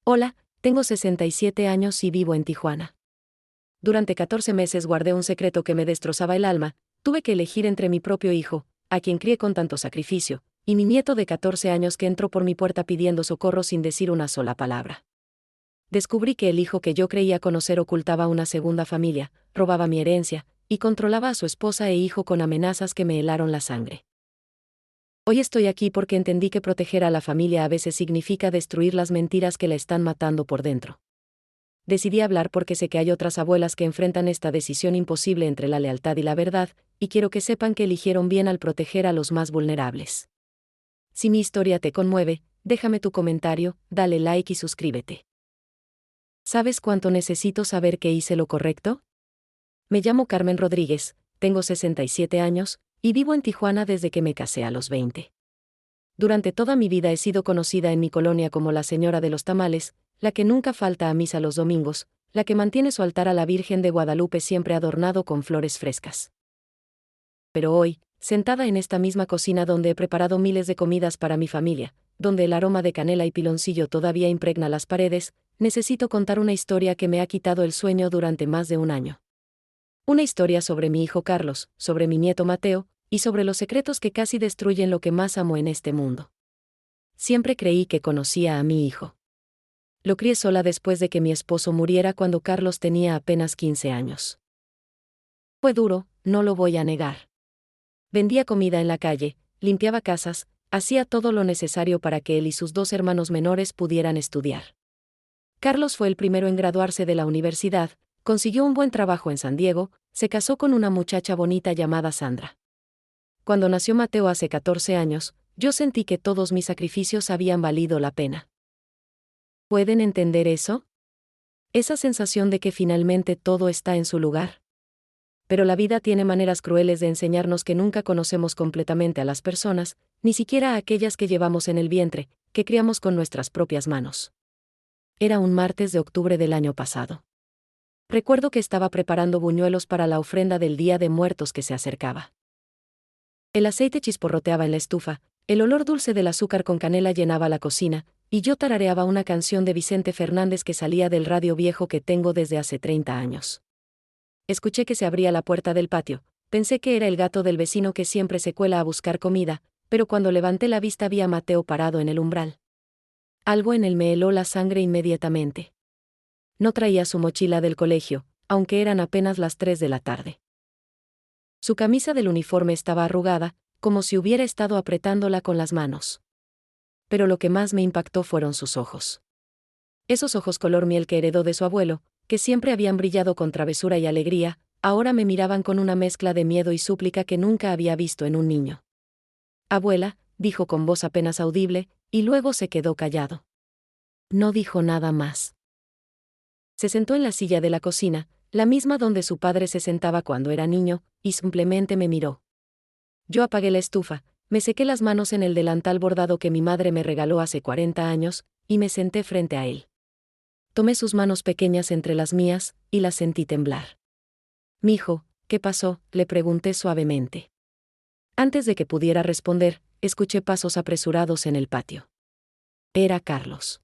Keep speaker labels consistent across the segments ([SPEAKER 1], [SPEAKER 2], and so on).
[SPEAKER 1] Hola, tengo 67 años y vivo en Tijuana. Durante 14 meses guardé un secreto que me destrozaba el alma. Tuve que elegir entre mi propio hijo, a quien crié con tanto sacrificio, y mi nieto de 14 años que entró por mi puerta pidiendo socorro sin decir una sola palabra. Descubrí que el hijo que yo creía conocer ocultaba una segunda familia, robaba mi herencia, y controlaba a su esposa e hijo con amenazas que me helaron la sangre. Hoy estoy aquí porque entendí que proteger a la familia a veces significa destruir las mentiras que la están matando por dentro. Decidí hablar porque sé que hay otras abuelas que enfrentan esta decisión imposible entre la lealtad y la verdad, y quiero que sepan que eligieron bien al proteger a los más vulnerables. Si mi historia te conmueve, déjame tu comentario, dale like y suscríbete. ¿Sabes cuánto necesito saber que hice lo correcto? Me llamo Carmen Rodríguez, tengo 67 años, y vivo en Tijuana desde que me casé a los 20. Durante toda mi vida he sido conocida en mi colonia como la señora de los tamales, la que nunca falta a misa los domingos, la que mantiene su altar a la Virgen de Guadalupe siempre adornado con flores frescas. Pero hoy, sentada en esta misma cocina donde he preparado miles de comidas para mi familia, donde el aroma de canela y piloncillo todavía impregna las paredes, necesito contar una historia que me ha quitado el sueño durante más de un año. Una historia sobre mi hijo Carlos, sobre mi nieto Mateo, y sobre los secretos que casi destruyen lo que más amo en este mundo. Siempre creí que conocía a mi hijo. Lo crié sola después de que mi esposo muriera cuando Carlos tenía apenas 15 años. Fue duro, no lo voy a negar. Vendía comida en la calle, limpiaba casas, hacía todo lo necesario para que él y sus dos hermanos menores pudieran estudiar. Carlos fue el primero en graduarse de la universidad, consiguió un buen trabajo en San Diego, se casó con una muchacha bonita llamada Sandra. Cuando nació Mateo hace 14 años, yo sentí que todos mis sacrificios habían valido la pena. ¿Pueden entender eso? Esa sensación de que finalmente todo está en su lugar. Pero la vida tiene maneras crueles de enseñarnos que nunca conocemos completamente a las personas, ni siquiera a aquellas que llevamos en el vientre, que criamos con nuestras propias manos. Era un martes de octubre del año pasado. Recuerdo que estaba preparando buñuelos para la ofrenda del Día de Muertos que se acercaba. El aceite chisporroteaba en la estufa, el olor dulce del azúcar con canela llenaba la cocina, y yo tarareaba una canción de Vicente Fernández que salía del radio viejo que tengo desde hace 30 años. Escuché que se abría la puerta del patio, pensé que era el gato del vecino que siempre se cuela a buscar comida, pero cuando levanté la vista vi a Mateo parado en el umbral. Algo en él me heló la sangre inmediatamente. No traía su mochila del colegio, aunque eran apenas las 3 de la tarde. Su camisa del uniforme estaba arrugada, como si hubiera estado apretándola con las manos. Pero lo que más me impactó fueron sus ojos. Esos ojos color miel que heredó de su abuelo, que siempre habían brillado con travesura y alegría, ahora me miraban con una mezcla de miedo y súplica que nunca había visto en un niño. «Abuela», dijo con voz apenas audible, y luego se quedó callado. No dijo nada más. Se sentó en la silla de la cocina, la misma donde su padre se sentaba cuando era niño, y simplemente me miró. Yo apagué la estufa, me sequé las manos en el delantal bordado que mi madre me regaló hace 40 años, y me senté frente a él. Tomé sus manos pequeñas entre las mías, y las sentí temblar. «Mijo, ¿qué pasó?», le pregunté suavemente. Antes de que pudiera responder, escuché pasos apresurados en el patio. Era Carlos.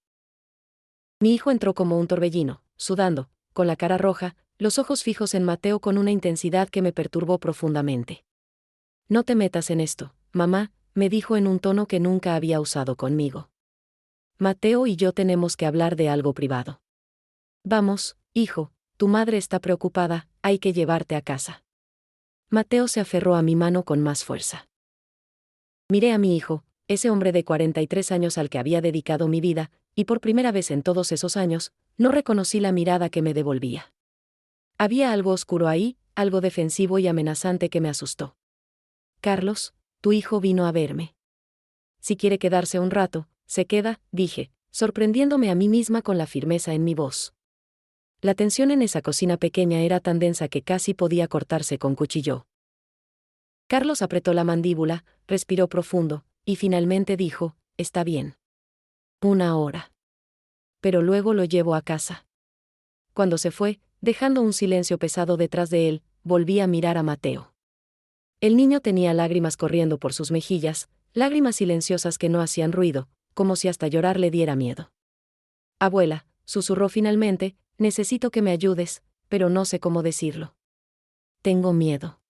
[SPEAKER 1] Mi hijo entró como un torbellino, sudando, con la cara roja, los ojos fijos en Mateo con una intensidad que me perturbó profundamente. «No te metas en esto, mamá», me dijo en un tono que nunca había usado conmigo. «Mateo y yo tenemos que hablar de algo privado». «Vamos, hijo, tu madre está preocupada, hay que llevarte a casa». Mateo se aferró a mi mano con más fuerza. Miré a mi hijo, ese hombre de 43 años al que había dedicado mi vida, y por primera vez en todos esos años, no reconocí la mirada que me devolvía. Había algo oscuro ahí, algo defensivo y amenazante que me asustó. «Carlos, tu hijo vino a verme. Si quiere quedarse un rato, se queda», dije, sorprendiéndome a mí misma con la firmeza en mi voz. La tensión en esa cocina pequeña era tan densa que casi podía cortarse con cuchillo. Carlos apretó la mandíbula, respiró profundo, y finalmente dijo: «Está bien. 1 hora. Pero luego lo llevo a casa». Cuando se fue, dejando un silencio pesado detrás de él, volví a mirar a Mateo. El niño tenía lágrimas corriendo por sus mejillas, lágrimas silenciosas que no hacían ruido, como si hasta llorar le diera miedo. Abuela, susurró finalmente, necesito que me ayudes, pero no sé cómo decirlo. Tengo miedo.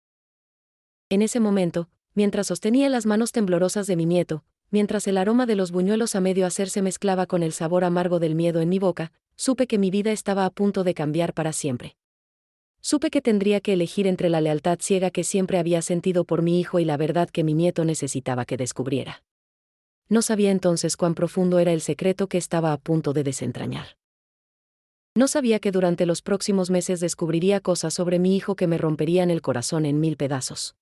[SPEAKER 1] En ese momento, mientras sostenía las manos temblorosas de mi nieto, mientras el aroma de los buñuelos a medio hacer se mezclaba con el sabor amargo del miedo en mi boca, supe que mi vida estaba a punto de cambiar para siempre. Supe que tendría que elegir entre la lealtad ciega que siempre había sentido por mi hijo y la verdad que mi nieto necesitaba que descubriera. No sabía entonces cuán profundo era el secreto que estaba a punto de desentrañar. No sabía que durante los próximos meses descubriría cosas sobre mi hijo que me romperían el corazón en 1000 pedazos.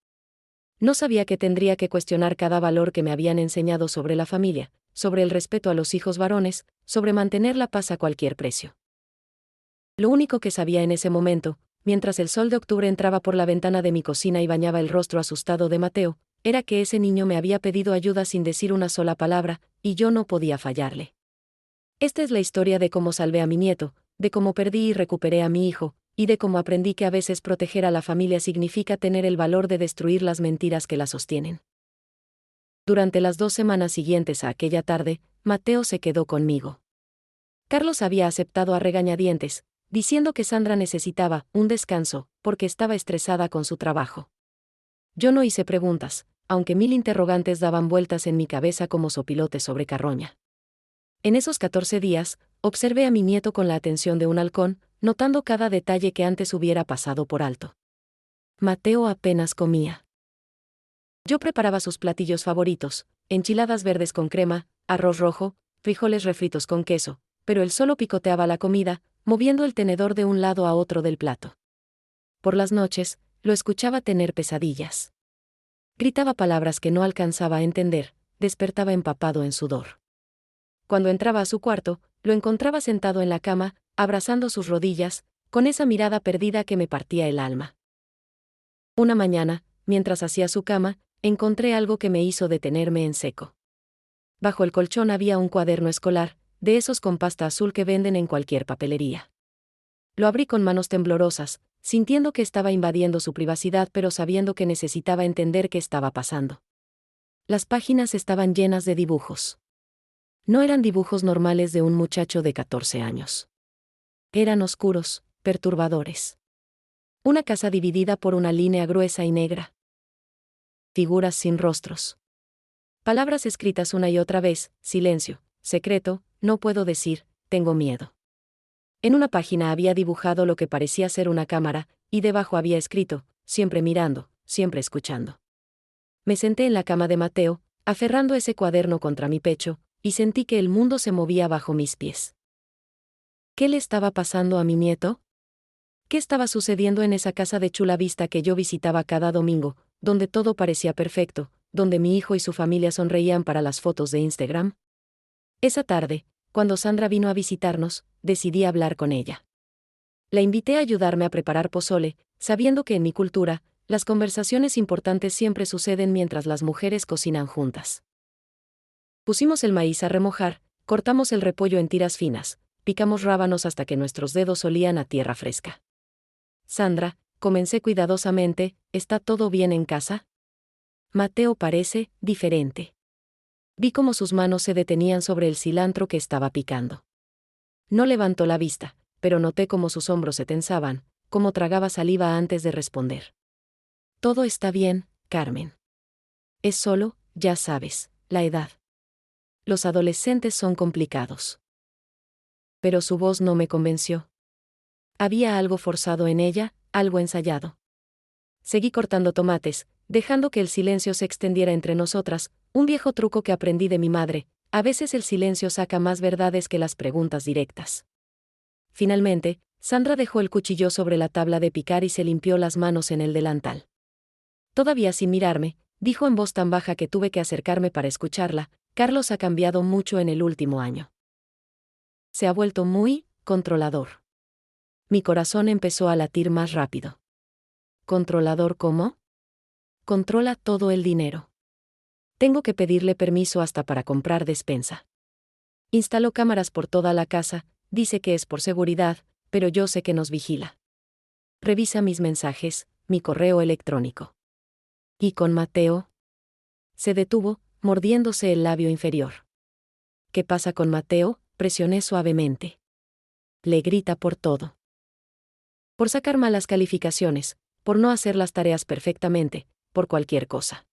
[SPEAKER 1] No sabía que tendría que cuestionar cada valor que me habían enseñado sobre la familia, sobre el respeto a los hijos varones, sobre mantener la paz a cualquier precio. Lo único que sabía en ese momento, mientras el sol de octubre entraba por la ventana de mi cocina y bañaba el rostro asustado de Mateo, era que ese niño me había pedido ayuda sin decir una sola palabra, y yo no podía fallarle. Esta es la historia de cómo salvé a mi nieto, de cómo perdí y recuperé a mi hijo, y de cómo aprendí que a veces proteger a la familia significa tener el valor de destruir las mentiras que la sostienen. Durante las 2 semanas siguientes a aquella tarde, Mateo se quedó conmigo. Carlos había aceptado a regañadientes, diciendo que Sandra necesitaba un descanso, porque estaba estresada con su trabajo. Yo no hice preguntas, aunque 1000 interrogantes daban vueltas en mi cabeza como sopilotes sobre carroña. En esos 14 días, observé a mi nieto con la atención de un halcón, notando cada detalle que antes hubiera pasado por alto. Mateo apenas comía. Yo preparaba sus platillos favoritos, enchiladas verdes con crema, arroz rojo, frijoles refritos con queso, pero él solo picoteaba la comida, moviendo el tenedor de un lado a otro del plato. Por las noches, lo escuchaba tener pesadillas. Gritaba palabras que no alcanzaba a entender, despertaba empapado en sudor. Cuando entraba a su cuarto, lo encontraba sentado en la cama, abrazando sus rodillas, con esa mirada perdida que me partía el alma. Una mañana, mientras hacía su cama, encontré algo que me hizo detenerme en seco. Bajo el colchón había un cuaderno escolar, de esos con pasta azul que venden en cualquier papelería. Lo abrí con manos temblorosas, sintiendo que estaba invadiendo su privacidad pero sabiendo que necesitaba entender qué estaba pasando. Las páginas estaban llenas de dibujos. No eran dibujos normales de un muchacho de 14 años. Eran oscuros, perturbadores. Una casa dividida por una línea gruesa y negra. Figuras sin rostros. Palabras escritas una y otra vez, silencio, secreto, no puedo decir, tengo miedo. En una página había dibujado lo que parecía ser una cámara, y debajo había escrito, siempre mirando, siempre escuchando. Me senté en la cama de Mateo, aferrando ese cuaderno contra mi pecho, y sentí que el mundo se movía bajo mis pies. ¿Qué le estaba pasando a mi nieto? ¿Qué estaba sucediendo en esa casa de Chula Vista que yo visitaba cada domingo, donde todo parecía perfecto, donde mi hijo y su familia sonreían para las fotos de Instagram? Esa tarde, cuando Sandra vino a visitarnos, decidí hablar con ella. La invité a ayudarme a preparar pozole, sabiendo que en mi cultura, las conversaciones importantes siempre suceden mientras las mujeres cocinan juntas. Pusimos el maíz a remojar, cortamos el repollo en tiras finas, picamos rábanos hasta que nuestros dedos olían a tierra fresca. Sandra, comencé cuidadosamente, ¿está todo bien en casa? Mateo parece diferente. Vi cómo sus manos se detenían sobre el cilantro que estaba picando. No levantó la vista, pero noté cómo sus hombros se tensaban, cómo tragaba saliva antes de responder. Todo está bien, Carmen. Es solo, ya sabes, la edad. Los adolescentes son complicados. Pero su voz no me convenció. Había algo forzado en ella, algo ensayado. Seguí cortando tomates, dejando que el silencio se extendiera entre nosotras, un viejo truco que aprendí de mi madre, a veces el silencio saca más verdades que las preguntas directas. Finalmente, Sandra dejó el cuchillo sobre la tabla de picar y se limpió las manos en el delantal. Todavía sin mirarme, dijo en voz tan baja que tuve que acercarme para escucharla, Carlos ha cambiado mucho en el último año. Se ha vuelto muy controlador. Mi corazón empezó a latir más rápido. ¿Controlador cómo? Controla todo el dinero. Tengo que pedirle permiso hasta para comprar despensa. Instaló cámaras por toda la casa, dice que es por seguridad, pero yo sé que nos vigila. Revisa mis mensajes, mi correo electrónico. ¿Y con Mateo? Se detuvo, mordiéndose el labio inferior. ¿Qué pasa con Mateo? presioné suavemente. Le grita por todo. Por sacar malas calificaciones, por no hacer las tareas perfectamente, por cualquier cosa.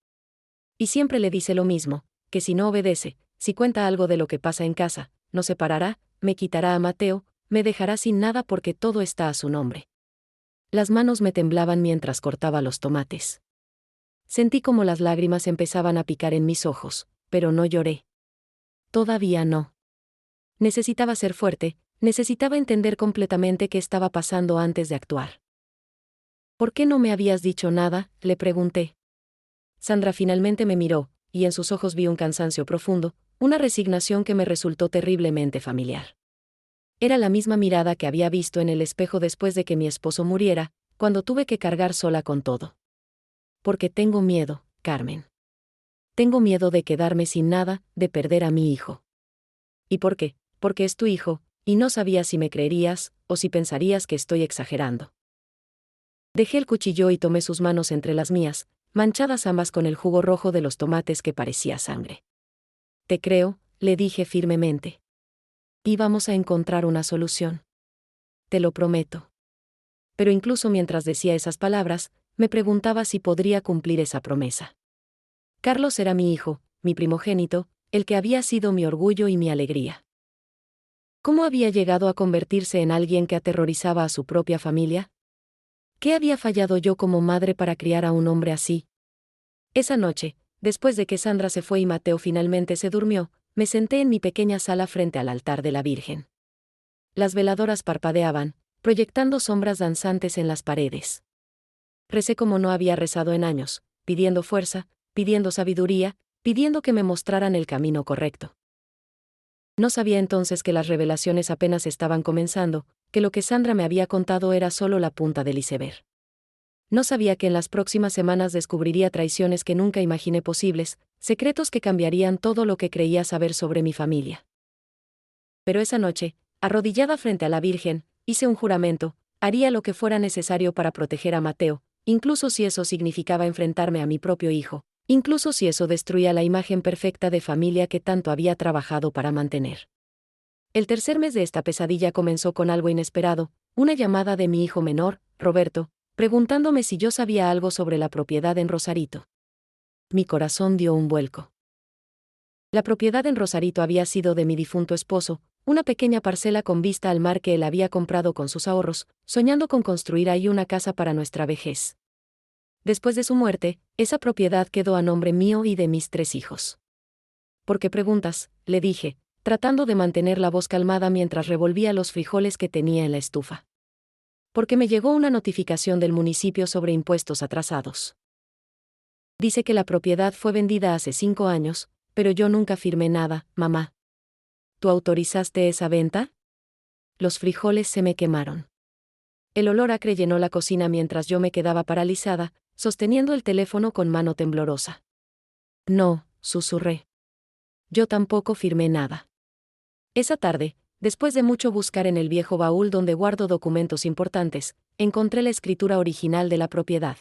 [SPEAKER 1] Y siempre le dice lo mismo, que si no obedece, si cuenta algo de lo que pasa en casa, nos separará, me quitará a Mateo, me dejará sin nada porque todo está a su nombre. Las manos me temblaban mientras cortaba los tomates. Sentí como las lágrimas empezaban a picar en mis ojos, pero no lloré. Todavía no. Necesitaba ser fuerte, necesitaba entender completamente qué estaba pasando antes de actuar. ¿Por qué no me habías dicho nada?, le pregunté. Sandra finalmente me miró, y en sus ojos vi un cansancio profundo, una resignación que me resultó terriblemente familiar. Era la misma mirada que había visto en el espejo después de que mi esposo muriera, cuando tuve que cargar sola con todo. Porque tengo miedo, Carmen. Tengo miedo de quedarme sin nada, de perder a mi hijo. ¿Y por qué? Porque es tu hijo, y no sabía si me creerías, o si pensarías que estoy exagerando. Dejé el cuchillo y tomé sus manos entre las mías, manchadas ambas con el jugo rojo de los tomates que parecía sangre. Te creo, le dije firmemente. Y vamos a encontrar una solución. Te lo prometo. Pero incluso mientras decía esas palabras, me preguntaba si podría cumplir esa promesa. Carlos era mi hijo, mi primogénito, el que había sido mi orgullo y mi alegría. ¿Cómo había llegado a convertirse en alguien que aterrorizaba a su propia familia? ¿Qué había fallado yo como madre para criar a un hombre así? Esa noche, después de que Sandra se fue y Mateo finalmente se durmió, me senté en mi pequeña sala frente al altar de la Virgen. Las veladoras parpadeaban, proyectando sombras danzantes en las paredes. Recé como no había rezado en años, pidiendo fuerza, pidiendo sabiduría, pidiendo que me mostraran el camino correcto. No sabía entonces que las revelaciones apenas estaban comenzando, que lo que Sandra me había contado era solo la punta del iceberg. No sabía que en las próximas semanas descubriría traiciones que nunca imaginé posibles, secretos que cambiarían todo lo que creía saber sobre mi familia. Pero esa noche, arrodillada frente a la Virgen, hice un juramento, haría lo que fuera necesario para proteger a Mateo, incluso si eso significaba enfrentarme a mi propio hijo, incluso si eso destruía la imagen perfecta de familia que tanto había trabajado para mantener. El tercer mes de esta pesadilla comenzó con algo inesperado, una llamada de mi hijo menor, Roberto, preguntándome si yo sabía algo sobre la propiedad en Rosarito. Mi corazón dio un vuelco. La propiedad en Rosarito había sido de mi difunto esposo, una pequeña parcela con vista al mar que él había comprado con sus ahorros, soñando con construir ahí una casa para nuestra vejez. Después de su muerte, esa propiedad quedó a nombre mío y de mis 3 hijos. ¿Por qué preguntas?, le dije, tratando de mantener la voz calmada mientras revolvía los frijoles que tenía en la estufa. Porque me llegó una notificación del municipio sobre impuestos atrasados. Dice que la propiedad fue vendida hace 5 años, pero yo nunca firmé nada, mamá. ¿Tú autorizaste esa venta? Los frijoles se me quemaron. El olor acre llenó la cocina mientras yo me quedaba paralizada, sosteniendo el teléfono con mano temblorosa. No, susurré. Yo tampoco firmé nada. Esa tarde, después de mucho buscar en el viejo baúl donde guardo documentos importantes, encontré la escritura original de la propiedad.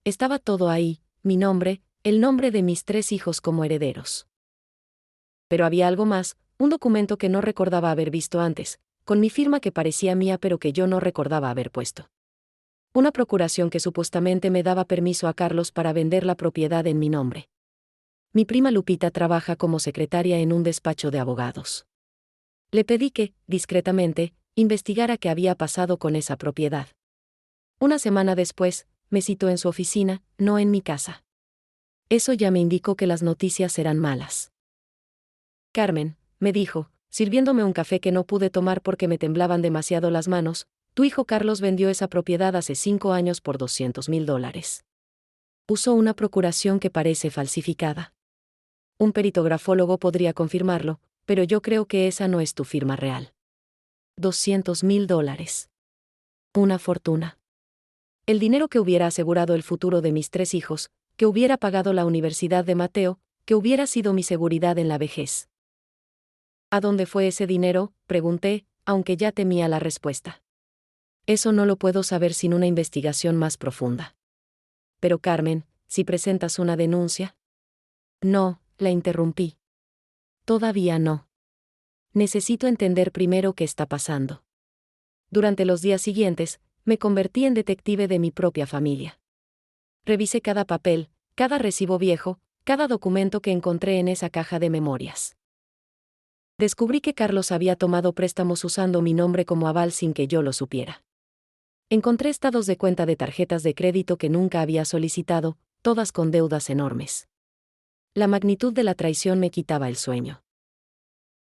[SPEAKER 1] Estaba todo ahí, mi nombre, el nombre de mis 3 hijos como herederos. Pero había algo más, un documento que no recordaba haber visto antes, con mi firma que parecía mía pero que yo no recordaba haber puesto. Una procuración que supuestamente me daba permiso a Carlos para vender la propiedad en mi nombre. Mi prima Lupita trabaja como secretaria en un despacho de abogados. Le pedí que, discretamente, investigara qué había pasado con esa propiedad. Una semana después, me citó en su oficina, no en mi casa. Eso ya me indicó que las noticias eran malas. Carmen, me dijo, sirviéndome un café que no pude tomar porque me temblaban demasiado las manos, tu hijo Carlos vendió esa propiedad hace 5 años por $200,000. Usó una procuración que parece falsificada. Un peritografólogo podría confirmarlo, pero yo creo que esa no es tu firma real. $200,000. Una fortuna. El dinero que hubiera asegurado el futuro de mis 3 hijos, que hubiera pagado la universidad de Mateo, que hubiera sido mi seguridad en la vejez. ¿A dónde fue ese dinero?, pregunté, aunque ya temía la respuesta. Eso no lo puedo saber sin una investigación más profunda. Pero Carmen, ¿si presentas una denuncia? No, la interrumpí. Todavía no. necesito entender primero qué está pasando. Durante los días siguientes, me convertí en detective de mi propia familia. Revisé cada papel, cada recibo viejo, cada documento que encontré en esa caja de memorias. Descubrí que Carlos había tomado préstamos usando mi nombre como aval sin que yo lo supiera. Encontré estados de cuenta de tarjetas de crédito que nunca había solicitado, todas con deudas enormes. La magnitud de la traición me quitaba el sueño.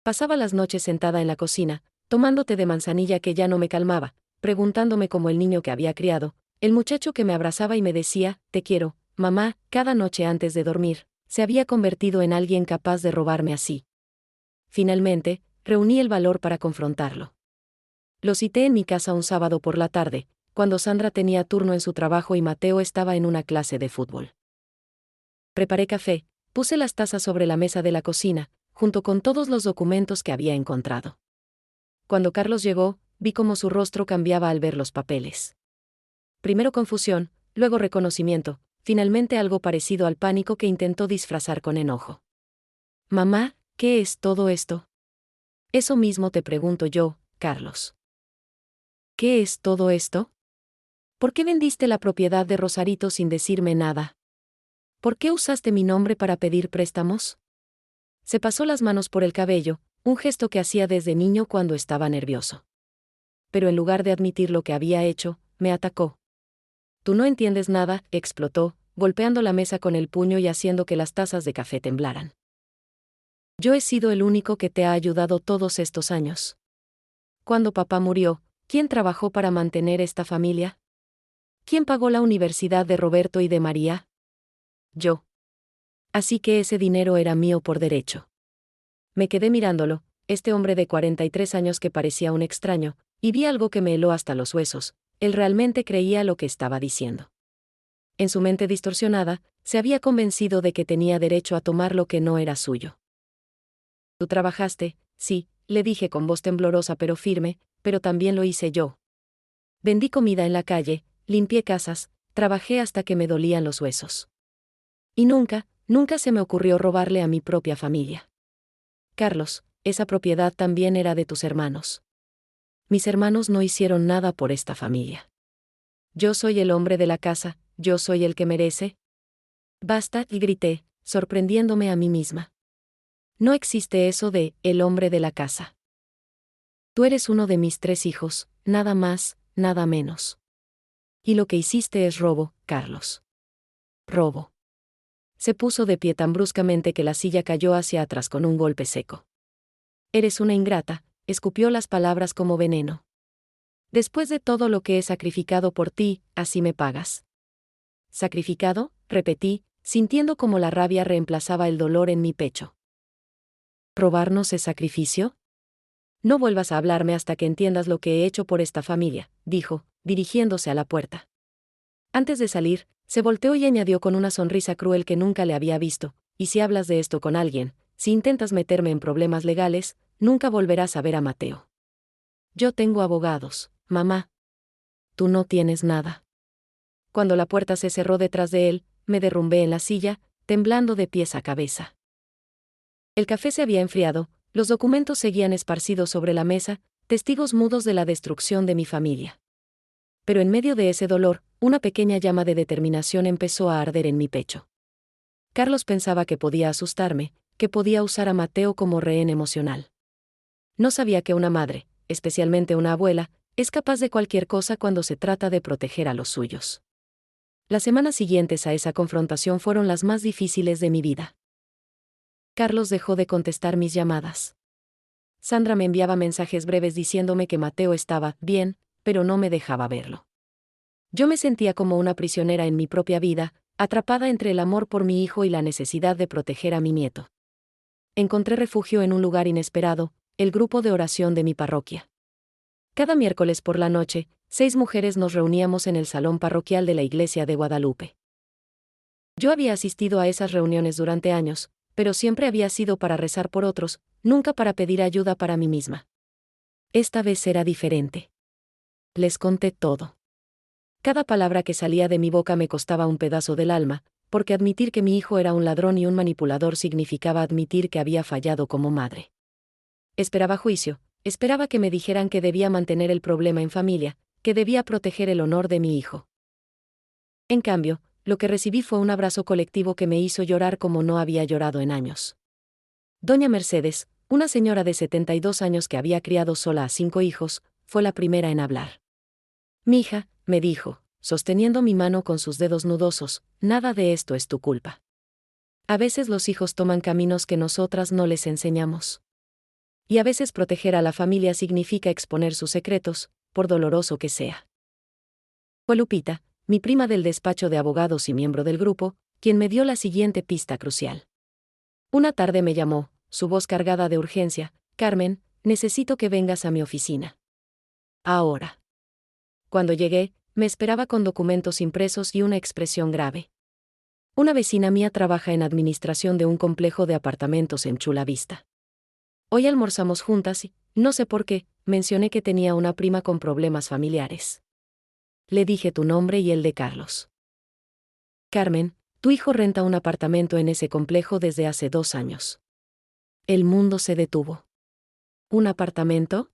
[SPEAKER 1] Pasaba las noches sentada en la cocina, tomando té de manzanilla que ya no me calmaba, preguntándome como el niño que había criado, el muchacho que me abrazaba y me decía, te quiero, mamá, cada noche antes de dormir, se había convertido en alguien capaz de robarme así. Finalmente, reuní el valor para confrontarlo. Lo cité en mi casa un sábado por la tarde, cuando Sandra tenía turno en su trabajo y Mateo estaba en una clase de fútbol. Preparé café, puse las tazas sobre la mesa de la cocina, junto con todos los documentos que había encontrado. Cuando Carlos llegó, vi cómo su rostro cambiaba al ver los papeles. Primero confusión, luego reconocimiento, finalmente algo parecido al pánico que intentó disfrazar con enojo. Mamá, ¿qué es todo esto? Eso mismo te pregunto yo, Carlos. ¿Qué es todo esto? ¿Por qué vendiste la propiedad de Rosarito sin decirme nada? ¿Por qué usaste mi nombre para pedir préstamos? Se pasó las manos por el cabello, un gesto que hacía desde niño cuando estaba nervioso. Pero en lugar de admitir lo que había hecho, me atacó. Tú no entiendes nada, explotó, golpeando la mesa con el puño y haciendo que las tazas de café temblaran. Yo he sido el único que te ha ayudado todos estos años. Cuando papá murió, ¿quién trabajó para mantener esta familia? ¿Quién pagó la universidad de Roberto y de María? Yo. Así que ese dinero era mío por derecho. Me quedé mirándolo, este hombre de 43 años que parecía un extraño, y vi algo que me heló hasta los huesos. Él realmente creía lo que estaba diciendo. En su mente distorsionada, se había convencido de que tenía derecho a tomar lo que no era suyo. Tú trabajaste, sí, le dije con voz temblorosa pero firme, pero también lo hice yo. Vendí comida en la calle, limpié casas, trabajé hasta que me dolían los huesos. Y nunca se me ocurrió robarle a mi propia familia. Carlos, esa propiedad también era de tus hermanos. Mis hermanos no hicieron nada por esta familia. Yo soy el hombre de la casa, yo soy el que merece. Basta, y grité, sorprendiéndome a mí misma. No existe eso de el hombre de la casa. Tú eres uno de mis 3 hijos, nada más, nada menos. Y lo que hiciste es robo, Carlos. Robo. Se puso de pie tan bruscamente que la silla cayó hacia atrás con un golpe seco. Eres una ingrata, escupió las palabras como veneno. Después de todo lo que he sacrificado por ti, así me pagas. ¿Sacrificado?, repetí, sintiendo como la rabia reemplazaba el dolor en mi pecho. ¿Robarnos es sacrificio? No vuelvas a hablarme hasta que entiendas lo que he hecho por esta familia, dijo, dirigiéndose a la puerta. Antes de salir, se volteó y añadió con una sonrisa cruel que nunca le había visto, y si hablas de esto con alguien, si intentas meterme en problemas legales, nunca volverás a ver a Mateo. Yo tengo abogados, mamá. Tú no tienes nada. Cuando la puerta se cerró detrás de él, me derrumbé en la silla, temblando de pies a cabeza. El café se había enfriado, los documentos seguían esparcidos sobre la mesa, testigos mudos de la destrucción de mi familia. Pero en medio de ese dolor, una pequeña llama de determinación empezó a arder en mi pecho. Carlos pensaba que podía asustarme, que podía usar a Mateo como rehén emocional. No sabía que una madre, especialmente una abuela, es capaz de cualquier cosa cuando se trata de proteger a los suyos. Las semanas siguientes a esa confrontación fueron las más difíciles de mi vida. Carlos dejó de contestar mis llamadas. Sandra me enviaba mensajes breves diciéndome que Mateo estaba bien, pero no me dejaba verlo. Yo me sentía como una prisionera en mi propia vida, atrapada entre el amor por mi hijo y la necesidad de proteger a mi nieto. Encontré refugio en un lugar inesperado, el grupo de oración de mi parroquia. Cada miércoles por la noche, 6 mujeres nos reuníamos en el salón parroquial de la iglesia de Guadalupe. Yo había asistido a esas reuniones durante años, pero siempre había sido para rezar por otros, nunca para pedir ayuda para mí misma. Esta vez era diferente. Les conté todo. Cada palabra que salía de mi boca me costaba un pedazo del alma, porque admitir que mi hijo era un ladrón y un manipulador significaba admitir que había fallado como madre. Esperaba juicio, esperaba que me dijeran que debía mantener el problema en familia, que debía proteger el honor de mi hijo. En cambio, lo que recibí fue un abrazo colectivo que me hizo llorar como no había llorado en años. Doña Mercedes, una señora de 72 años que había criado sola a 5 hijos, fue la primera en hablar. «Mija», me dijo, sosteniendo mi mano con sus dedos nudosos, «nada de esto es tu culpa. A veces los hijos toman caminos que nosotras no les enseñamos. Y a veces proteger a la familia significa exponer sus secretos, por doloroso que sea». Fue Lupita, mi prima del despacho de abogados y miembro del grupo, quien me dio la siguiente pista crucial. Una tarde me llamó, su voz cargada de urgencia: «Carmen, necesito que vengas a mi oficina. Ahora». Cuando llegué, me esperaba con documentos impresos y una expresión grave. Una vecina mía trabaja en administración de un complejo de apartamentos en Chula Vista. Hoy almorzamos juntas y, no sé por qué, mencioné que tenía una prima con problemas familiares. Le dije tu nombre y el de Carlos. «Carmen, tu hijo renta un apartamento en ese complejo desde hace 2 años». El mundo se detuvo. ¿Un apartamento?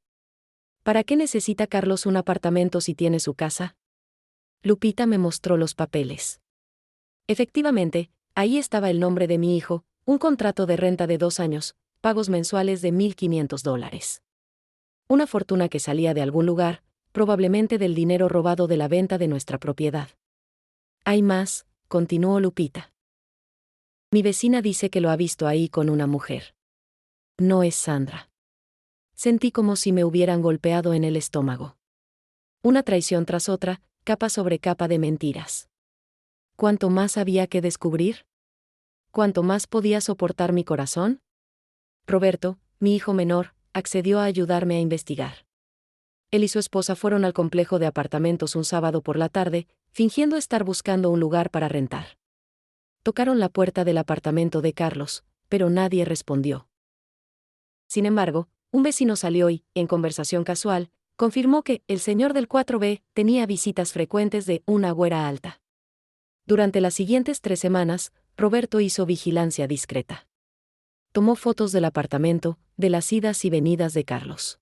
[SPEAKER 1] ¿Para qué necesita Carlos un apartamento si tiene su casa? Lupita me mostró los papeles. Efectivamente, ahí estaba el nombre de mi hijo, un contrato de renta de 2 años, pagos mensuales de $1,500. Una fortuna que salía de algún lugar, probablemente del dinero robado de la venta de nuestra propiedad. «Hay más», continuó Lupita. «Mi vecina dice que lo ha visto ahí con una mujer. No es Sandra». Sentí como si me hubieran golpeado en el estómago. Una traición tras otra, capa sobre capa de mentiras. ¿Cuánto más había que descubrir? ¿Cuánto más podía soportar mi corazón? Roberto, mi hijo menor, accedió a ayudarme a investigar. Él y su esposa fueron al complejo de apartamentos un sábado por la tarde, fingiendo estar buscando un lugar para rentar. Tocaron la puerta del apartamento de Carlos, pero nadie respondió. Sin embargo, un vecino salió y, en conversación casual, confirmó que el señor del 4B tenía visitas frecuentes de una güera alta. Durante las siguientes 3 semanas, Roberto hizo vigilancia discreta. Tomó fotos del apartamento, de las idas y venidas de Carlos.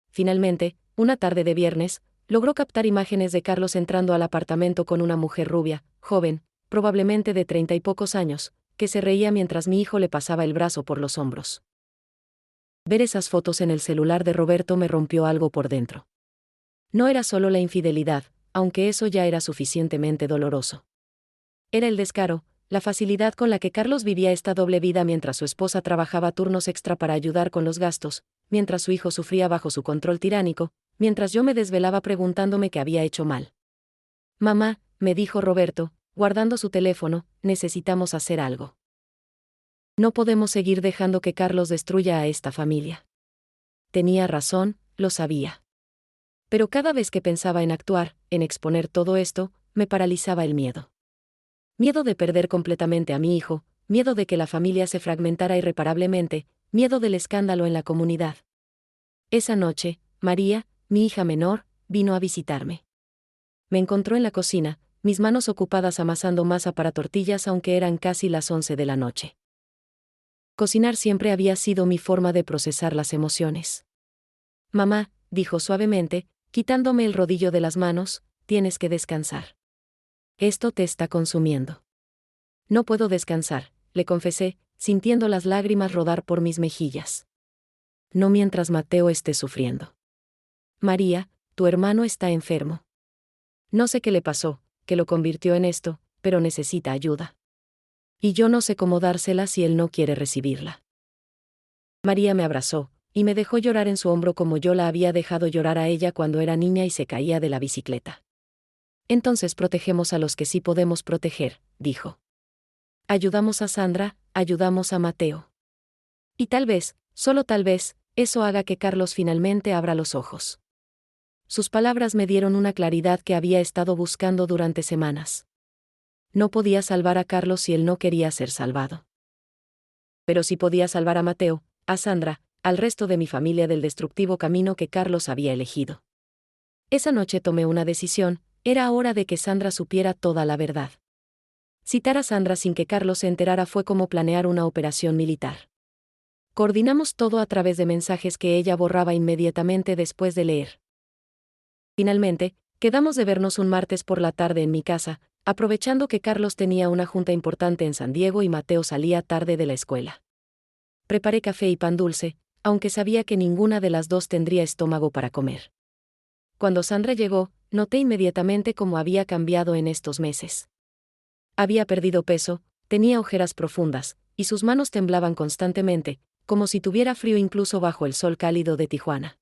[SPEAKER 1] Finalmente, una tarde de viernes, logró captar imágenes de Carlos entrando al apartamento con una mujer rubia, joven, probablemente de 30 y pocos años, que se reía mientras mi hijo le pasaba el brazo por los hombros. Ver esas fotos en el celular de Roberto me rompió algo por dentro. No era solo la infidelidad, aunque eso ya era suficientemente doloroso. Era el descaro, la facilidad con la que Carlos vivía esta doble vida mientras su esposa trabajaba turnos extra para ayudar con los gastos, mientras su hijo sufría bajo su control tiránico, mientras yo me desvelaba preguntándome qué había hecho mal. «Mamá», me dijo Roberto, guardando su teléfono, «necesitamos hacer algo. No podemos seguir dejando que Carlos destruya a esta familia». Tenía razón, lo sabía. Pero cada vez que pensaba en actuar, en exponer todo esto, me paralizaba el miedo. Miedo de perder completamente a mi hijo, miedo de que la familia se fragmentara irreparablemente, miedo del escándalo en la comunidad. Esa noche, María, mi hija menor, vino a visitarme. Me encontró en la cocina, mis manos ocupadas amasando masa para tortillas aunque eran casi las 11 de la noche. Cocinar siempre había sido mi forma de procesar las emociones. «Mamá», dijo suavemente, quitándome el rodillo de las manos, «tienes que descansar. Esto te está consumiendo». «No puedo descansar», le confesé, sintiendo las lágrimas rodar por mis mejillas. «No mientras Mateo esté sufriendo. María, tu hermano está enfermo. No sé qué le pasó, que lo convirtió en esto, pero necesita ayuda. Y yo no sé cómo dársela si él no quiere recibirla». María me abrazó, y me dejó llorar en su hombro como yo la había dejado llorar a ella cuando era niña y se caía de la bicicleta. «Entonces protegemos a los que sí podemos proteger», dijo. «Ayudamos a Sandra, ayudamos a Mateo. Y tal vez, solo tal vez, eso haga que Carlos finalmente abra los ojos». Sus palabras me dieron una claridad que había estado buscando durante semanas. No podía salvar a Carlos si él no quería ser salvado. Pero sí podía salvar a Mateo, a Sandra, al resto de mi familia del destructivo camino que Carlos había elegido. Esa noche tomé una decisión, era hora de que Sandra supiera toda la verdad. Citar a Sandra sin que Carlos se enterara fue como planear una operación militar. Coordinamos todo a través de mensajes que ella borraba inmediatamente después de leer. Finalmente, quedamos de vernos un martes por la tarde en mi casa, aprovechando que Carlos tenía una junta importante en San Diego y Mateo salía tarde de la escuela. Preparé café y pan dulce, aunque sabía que ninguna de las dos tendría estómago para comer. Cuando Sandra llegó, noté inmediatamente cómo había cambiado en estos meses. Había perdido peso, tenía ojeras profundas, y sus manos temblaban constantemente, como si tuviera frío incluso bajo el sol cálido de Tijuana.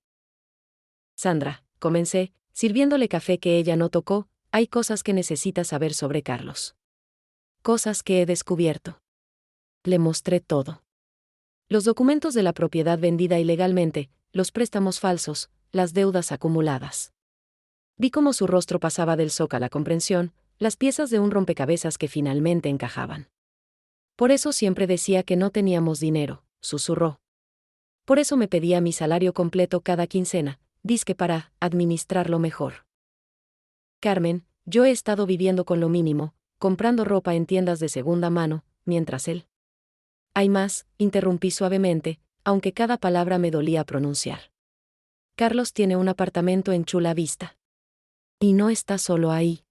[SPEAKER 1] Sandra, comencé, sirviéndole café que ella no tocó, hay cosas que necesitas saber sobre Carlos. Cosas que he descubierto. Le mostré todo. Los documentos de la propiedad vendida ilegalmente, los préstamos falsos, las deudas acumuladas. Vi cómo su rostro pasaba del shock a la comprensión, las piezas de un rompecabezas que finalmente encajaban. Por eso siempre decía que no teníamos dinero, susurró. Por eso me pedía mi salario completo cada quincena, dizque para administrarlo mejor. Carmen, yo he estado viviendo con lo mínimo, comprando ropa en tiendas de segunda mano, mientras él. Hay más, interrumpí suavemente, aunque cada palabra me dolía pronunciar. Carlos tiene un apartamento en Chula Vista. Y no está solo ahí.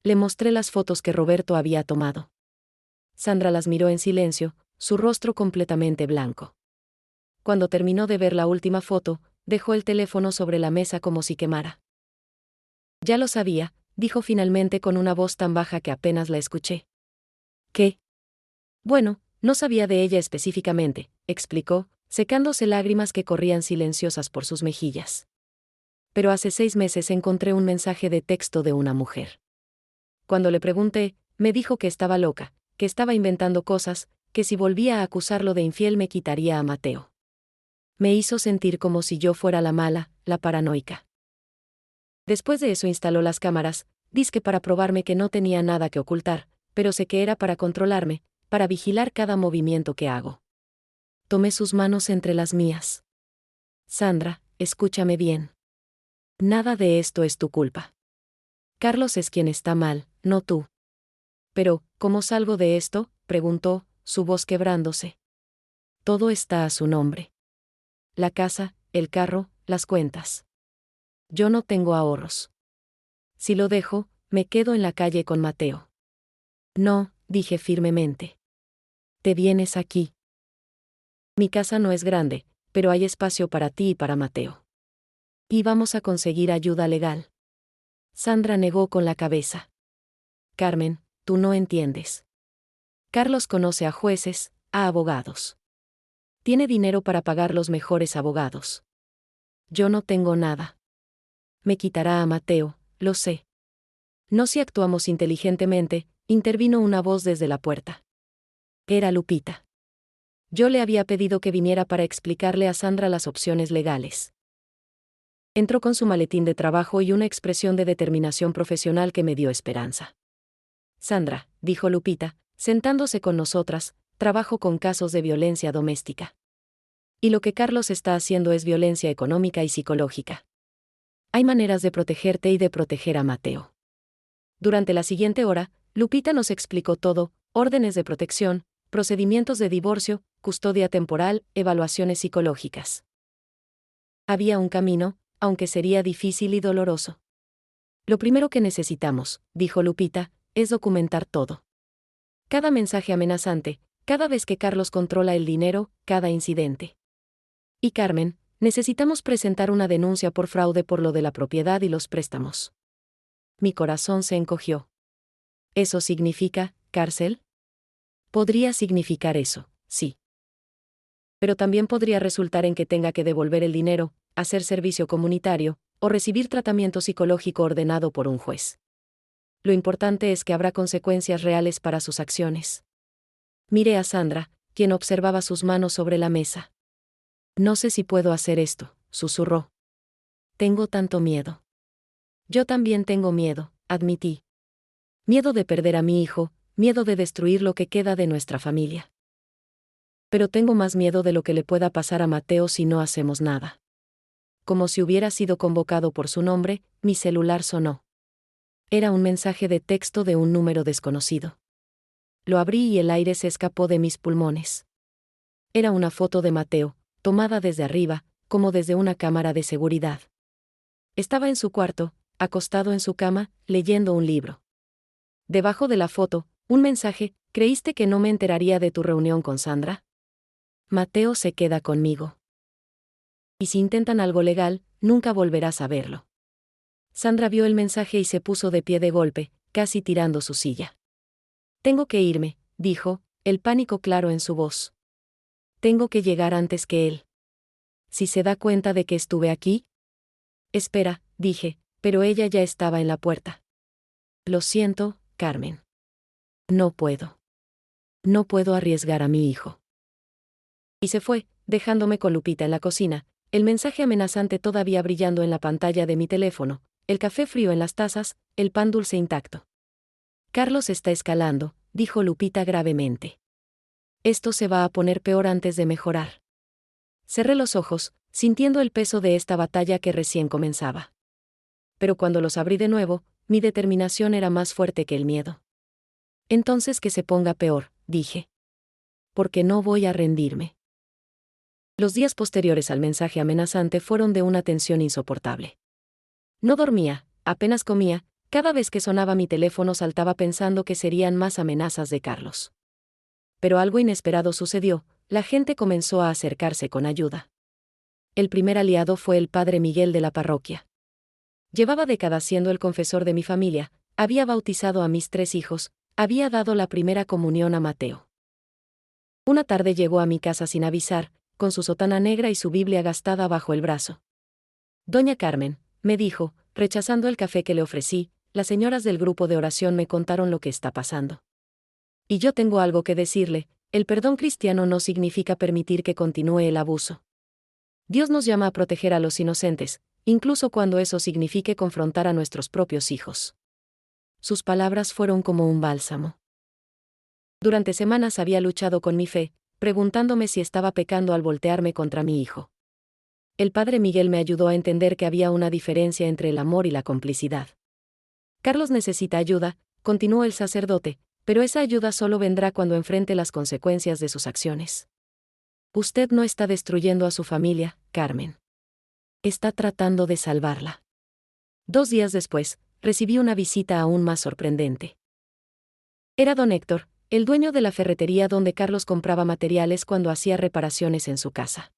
[SPEAKER 1] Le mostré las fotos que Roberto había tomado. Sandra las miró en silencio, su rostro completamente blanco. Cuando terminó de ver la última foto, dejó el teléfono sobre la mesa como si quemara. Ya lo sabía, dijo finalmente con una voz tan baja que apenas la escuché. ¿Qué? Bueno, no sabía de ella específicamente, explicó, secándose lágrimas que corrían silenciosas por sus mejillas. Pero hace 6 meses encontré un mensaje de texto de una mujer. Cuando le pregunté, me dijo que estaba loca, que estaba inventando cosas, que si volvía a acusarlo de infiel me quitaría a Mateo. Me hizo sentir como si yo fuera la mala, la paranoica. Después de eso instaló las cámaras, dizque para probarme que no tenía nada que ocultar, pero sé que era para controlarme, para vigilar cada movimiento que hago. Tomé sus manos entre las mías. Sandra, escúchame bien. Nada de esto es tu culpa. Carlos es quien está mal, no tú. Pero, ¿cómo salgo de esto?, preguntó, su voz quebrándose. Todo está a su nombre. La casa, el carro, las cuentas. Yo no tengo ahorros. Si lo dejo, me quedo en la calle con Mateo. No, dije firmemente. Te vienes aquí. Mi casa no es grande, pero hay espacio para ti y para Mateo. Y vamos a conseguir ayuda legal. Sandra negó con la cabeza. Carmen, tú no entiendes. Carlos conoce a jueces, a abogados. Tiene dinero para pagar los mejores abogados. Yo no tengo nada. Me quitará a Mateo, lo sé. No si actuamos inteligentemente, intervino una voz desde la puerta. Era Lupita. Yo le había pedido que viniera para explicarle a Sandra las opciones legales. Entró con su maletín de trabajo y una expresión de determinación profesional que me dio esperanza. Sandra, dijo Lupita, sentándose con nosotras, trabajo con casos de violencia doméstica. Y lo que Carlos está haciendo es violencia económica y psicológica. Hay maneras de protegerte y de proteger a Mateo. Durante la siguiente hora, Lupita nos explicó todo, órdenes de protección, procedimientos de divorcio, custodia temporal, evaluaciones psicológicas. Había un camino, aunque sería difícil y doloroso. Lo primero que necesitamos, dijo Lupita, es documentar todo. Cada mensaje amenazante, cada vez que Carlos controla el dinero, cada incidente. Y Carmen, necesitamos presentar una denuncia por fraude por lo de la propiedad y los préstamos. Mi corazón se encogió. ¿Eso significa cárcel? Podría significar eso, sí. Pero también podría resultar en que tenga que devolver el dinero, hacer servicio comunitario, o recibir tratamiento psicológico ordenado por un juez. Lo importante es que habrá consecuencias reales para sus acciones. Miré a Sandra, quien observaba sus manos sobre la mesa. No sé si puedo hacer esto, susurró. Tengo tanto miedo. Yo también tengo miedo, admití. Miedo de perder a mi hijo, miedo de destruir lo que queda de nuestra familia. Pero tengo más miedo de lo que le pueda pasar a Mateo si no hacemos nada. Como si hubiera sido convocado por su nombre, mi celular sonó. Era un mensaje de texto de un número desconocido. Lo abrí y el aire se escapó de mis pulmones. Era una foto de Mateo, tomada desde arriba, como desde una cámara de seguridad. Estaba en su cuarto, acostado en su cama, leyendo un libro. Debajo de la foto, un mensaje: ¿creíste que no me enteraría de tu reunión con Sandra? Mateo se queda conmigo. Y si intentan algo legal, nunca volverás a verlo. Sandra vio el mensaje y se puso de pie de golpe, casi tirando su silla. Tengo que irme, dijo, el pánico claro en su voz. Tengo que llegar antes que él. ¿Si se da cuenta de que estuve aquí? Espera, dije, pero ella ya estaba en la puerta. Lo siento, Carmen. No puedo. No puedo arriesgar a mi hijo. Y se fue, dejándome con Lupita en la cocina, el mensaje amenazante todavía brillando en la pantalla de mi teléfono, el café frío en las tazas, el pan dulce intacto. Carlos está escalando, dijo Lupita gravemente. Esto se va a poner peor antes de mejorar. Cerré los ojos, sintiendo el peso de esta batalla que recién comenzaba. Pero cuando los abrí de nuevo, mi determinación era más fuerte que el miedo. Entonces que se ponga peor, dije. Porque no voy a rendirme. Los días posteriores al mensaje amenazante fueron de una tensión insoportable. No dormía, apenas comía, cada vez que sonaba mi teléfono saltaba pensando que serían más amenazas de Carlos. Pero algo inesperado sucedió, la gente comenzó a acercarse con ayuda. El primer aliado fue el padre Miguel de la parroquia. Llevaba décadas siendo el confesor de mi familia, había bautizado a mis 3 hijos, había dado la primera comunión a Mateo. Una tarde llegó a mi casa sin avisar, con su sotana negra y su Biblia gastada bajo el brazo. Doña Carmen, me dijo, rechazando el café que le ofrecí, las señoras del grupo de oración me contaron lo que está pasando. Y yo tengo algo que decirle, el perdón cristiano no significa permitir que continúe el abuso. Dios nos llama a proteger a los inocentes, incluso cuando eso signifique confrontar a nuestros propios hijos. Sus palabras fueron como un bálsamo. Durante semanas había luchado con mi fe, preguntándome si estaba pecando al voltearme contra mi hijo. El padre Miguel me ayudó a entender que había una diferencia entre el amor y la complicidad. Carlos necesita ayuda, continuó el sacerdote, pero esa ayuda solo vendrá cuando enfrente las consecuencias de sus acciones. Usted no está destruyendo a su familia, Carmen. Está tratando de salvarla. 2 días después, recibí una visita aún más sorprendente. Era don Héctor, el dueño de la ferretería donde Carlos compraba materiales cuando hacía reparaciones en su casa.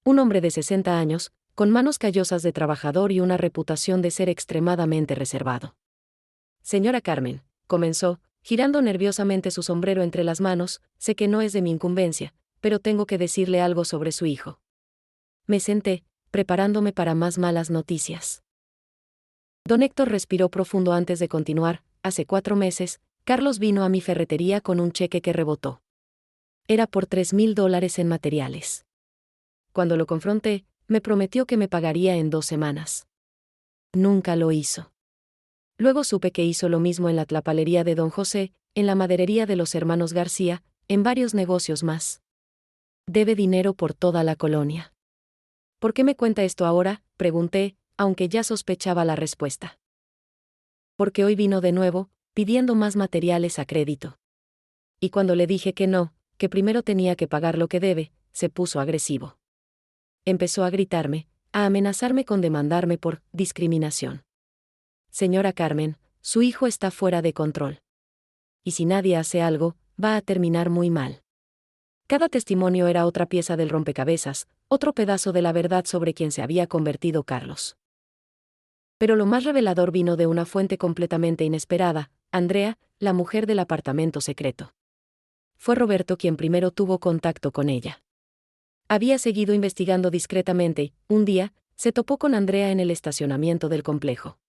[SPEAKER 1] Un hombre de 60 años, con manos callosas de trabajador y una reputación de ser extremadamente reservado. Señora Carmen, comenzó, girando nerviosamente su sombrero entre las manos, sé que no es de mi incumbencia, pero tengo que decirle algo sobre su hijo. Me senté, preparándome para más malas noticias. Don Héctor respiró profundo antes de continuar. Hace 4 meses, Carlos vino a mi ferretería con un cheque que rebotó. Era por $3,000 en materiales. Cuando lo confronté, me prometió que me pagaría en 2 semanas. Nunca lo hizo. Luego supe que hizo lo mismo en la tlapalería de don José, en la maderería de los hermanos García, en varios negocios más. Debe dinero por toda la colonia. ¿Por qué me cuenta esto ahora?, pregunté, aunque ya sospechaba la respuesta. Porque hoy vino de nuevo, pidiendo más materiales a crédito. Y cuando le dije que no, que primero tenía que pagar lo que debe, se puso agresivo. Empezó a gritarme, a amenazarme con demandarme por discriminación. Señora Carmen, su hijo está fuera de control. Y si nadie hace algo, va a terminar muy mal. Cada testimonio era otra pieza del rompecabezas, otro pedazo de la verdad sobre quien se había convertido Carlos. Pero lo más revelador vino de una fuente completamente inesperada, Andrea, la mujer del apartamento secreto. Fue Roberto quien primero tuvo contacto con ella. Había seguido investigando discretamente y, un día, se topó con Andrea en el estacionamiento del complejo.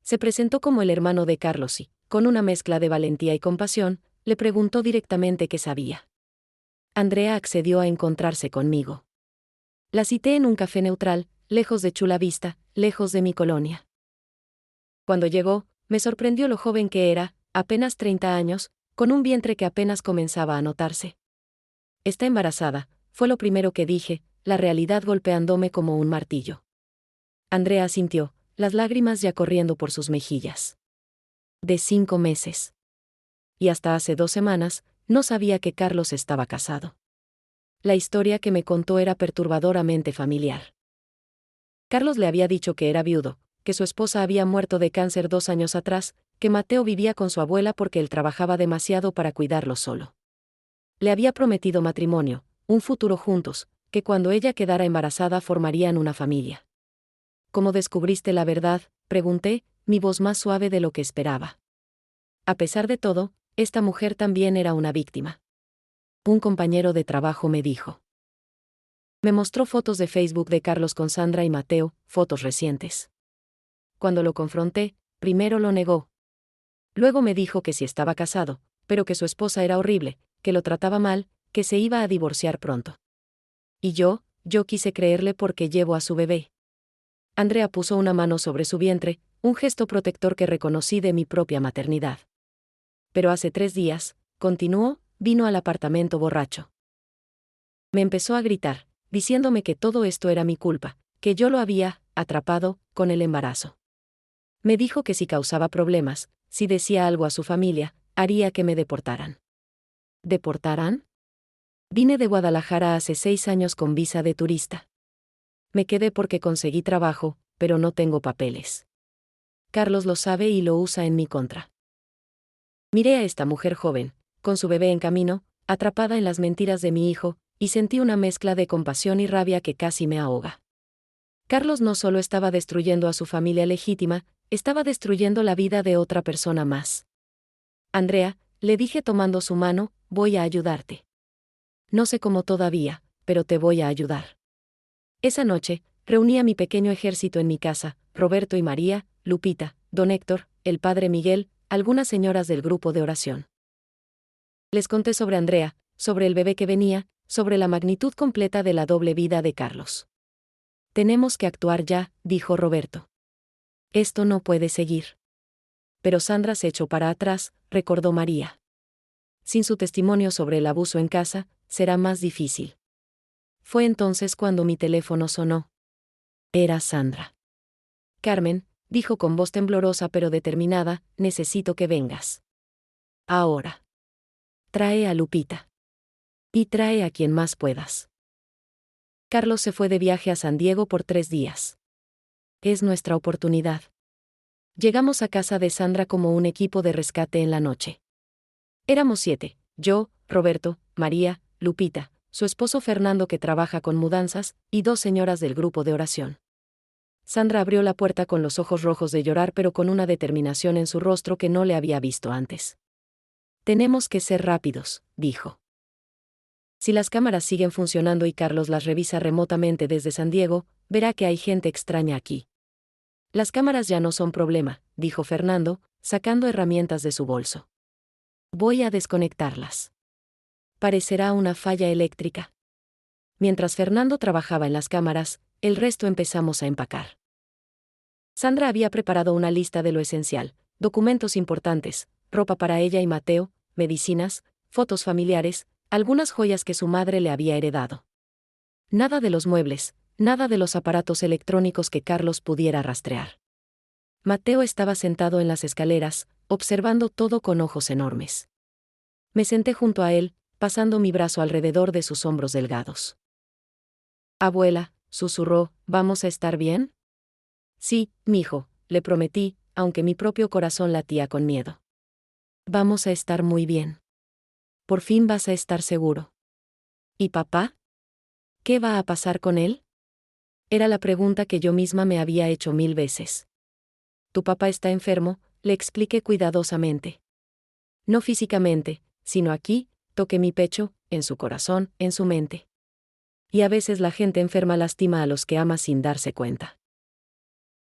[SPEAKER 1] Se presentó como el hermano de Carlos y, con una mezcla de valentía y compasión, le preguntó directamente qué sabía. Andrea accedió a encontrarse conmigo. La cité en un café neutral, lejos de Chula Vista, lejos de mi colonia. Cuando llegó, me sorprendió lo joven que era, apenas 30 años, con un vientre que apenas comenzaba a notarse. Está embarazada, fue lo primero que dije, la realidad golpeándome como un martillo. Andrea asintió, las lágrimas ya corriendo por sus mejillas. De 5 meses. Y hasta hace 2 semanas, no sabía que Carlos estaba casado. La historia que me contó era perturbadoramente familiar. Carlos le había dicho que era viudo, que su esposa había muerto de cáncer 2 años atrás, que Mateo vivía con su abuela porque él trabajaba demasiado para cuidarlo solo. Le había prometido matrimonio, un futuro juntos, que cuando ella quedara embarazada formarían una familia. ¿Cómo descubriste la verdad?, pregunté, mi voz más suave de lo que esperaba. A pesar de todo, esta mujer también era una víctima. Un compañero de trabajo me dijo. Me mostró fotos de Facebook de Carlos con Sandra y Mateo, fotos recientes. Cuando lo confronté, primero lo negó. Luego me dijo que sí estaba casado, pero que su esposa era horrible, que lo trataba mal, que se iba a divorciar pronto. Y yo quise creerle porque llevo a su bebé. Andrea puso una mano sobre su vientre, un gesto protector que reconocí de mi propia maternidad. Pero hace 3 días, continuó, vino al apartamento borracho. Me empezó a gritar, diciéndome que todo esto era mi culpa, que yo lo había atrapado con el embarazo. Me dijo que si causaba problemas, si decía algo a su familia, haría que me deportaran. ¿Deportaran? Vine de Guadalajara hace 6 años con visa de turista. Me quedé porque conseguí trabajo, pero no tengo papeles. Carlos lo sabe y lo usa en mi contra. Miré a esta mujer joven, con su bebé en camino, atrapada en las mentiras de mi hijo, y sentí una mezcla de compasión y rabia que casi me ahoga. Carlos no solo estaba destruyendo a su familia legítima, estaba destruyendo la vida de otra persona más. Andrea, le dije tomando su mano, voy a ayudarte. No sé cómo todavía, pero te voy a ayudar. Esa noche, reuní a mi pequeño ejército en mi casa, Roberto y María, Lupita, don Héctor, el padre Miguel, algunas señoras del grupo de oración. Les conté sobre Andrea, sobre el bebé que venía, sobre la magnitud completa de la doble vida de Carlos. Tenemos que actuar ya, dijo Roberto. Esto no puede seguir. Pero Sandra se echó para atrás, recordó María. Sin su testimonio sobre el abuso en casa, será más difícil. Fue entonces cuando mi teléfono sonó. Era Sandra. Carmen, dijo con voz temblorosa pero determinada, necesito que vengas. Ahora. Trae a Lupita. Y trae a quien más puedas. Carlos se fue de viaje a San Diego por 3 días. Es nuestra oportunidad. Llegamos a casa de Sandra como un equipo de rescate en la noche. Éramos 7, yo, Roberto, María, Lupita, su esposo Fernando que trabaja con mudanzas, y 2 señoras del grupo de oración. Sandra abrió la puerta con los ojos rojos de llorar pero con una determinación en su rostro que no le había visto antes. Tenemos que ser rápidos, dijo. Si las cámaras siguen funcionando y Carlos las revisa remotamente desde San Diego, verá que hay gente extraña aquí. Las cámaras ya no son problema, dijo Fernando, sacando herramientas de su bolso. Voy a desconectarlas. Parecerá una falla eléctrica. Mientras Fernando trabajaba en las cámaras, el resto empezamos a empacar. Sandra había preparado una lista de lo esencial, documentos importantes, ropa para ella y Mateo, medicinas, fotos familiares, algunas joyas que su madre le había heredado. Nada de los muebles, nada de los aparatos electrónicos que Carlos pudiera rastrear. Mateo estaba sentado en las escaleras, observando todo con ojos enormes. Me senté junto a él, pasando mi brazo alrededor de sus hombros delgados. Abuela, susurró, ¿vamos a estar bien? Sí, mijo, le prometí, aunque mi propio corazón latía con miedo. Vamos a estar muy bien. Por fin vas a estar seguro. ¿Y papá? ¿Qué va a pasar con él? Era la pregunta que yo misma me había hecho 1000 veces. Tu papá está enfermo, le expliqué cuidadosamente. No físicamente, sino aquí, toqué mi pecho, en su corazón, en su mente. Y a veces la gente enferma lastima a los que ama sin darse cuenta.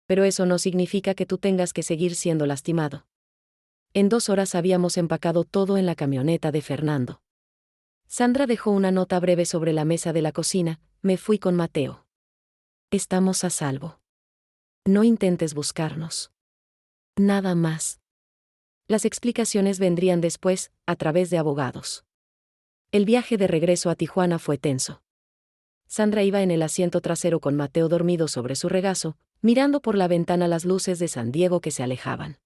[SPEAKER 1] Pero eso no significa que tú tengas que seguir siendo lastimado. En 2 horas habíamos empacado todo en la camioneta de Fernando. Sandra dejó una nota breve sobre la mesa de la cocina, me fui con Mateo. Estamos a salvo. No intentes buscarnos. Nada más. Las explicaciones vendrían después, a través de abogados. El viaje de regreso a Tijuana fue tenso. Sandra iba en el asiento trasero con Mateo dormido sobre su regazo, mirando por la ventana las luces de San Diego que se alejaban.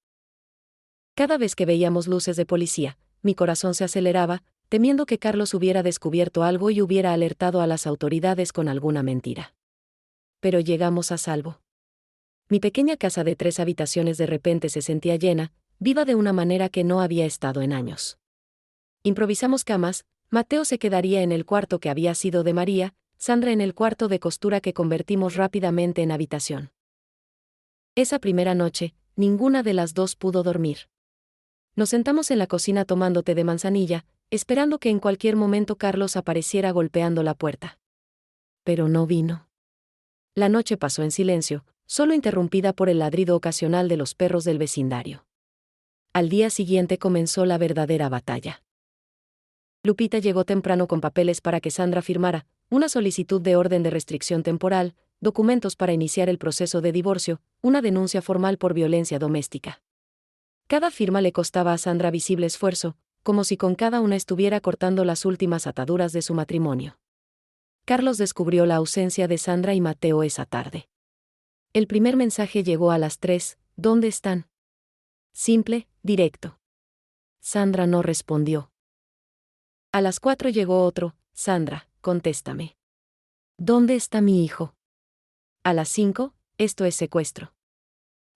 [SPEAKER 1] Cada vez que veíamos luces de policía, mi corazón se aceleraba, temiendo que Carlos hubiera descubierto algo y hubiera alertado a las autoridades con alguna mentira. Pero llegamos a salvo. Mi pequeña casa de 3 habitaciones de repente se sentía llena, viva de una manera que no había estado en años. Improvisamos camas, Mateo se quedaría en el cuarto que había sido de María, Sandra en el cuarto de costura que convertimos rápidamente en habitación. Esa primera noche, ninguna de las dos pudo dormir. Nos sentamos en la cocina tomando té de manzanilla, esperando que en cualquier momento Carlos apareciera golpeando la puerta. Pero no vino. La noche pasó en silencio, solo interrumpida por el ladrido ocasional de los perros del vecindario. Al día siguiente comenzó la verdadera batalla. Lupita llegó temprano con papeles para que Sandra firmara, una solicitud de orden de restricción temporal, documentos para iniciar el proceso de divorcio, una denuncia formal por violencia doméstica. Cada firma le costaba a Sandra visible esfuerzo, como si con cada una estuviera cortando las últimas ataduras de su matrimonio. Carlos descubrió la ausencia de Sandra y Mateo esa tarde. El primer mensaje llegó a las 3, ¿dónde están? Simple, directo. Sandra no respondió. A las 4 llegó otro, Sandra, contéstame. ¿Dónde está mi hijo? A las 5, esto es secuestro.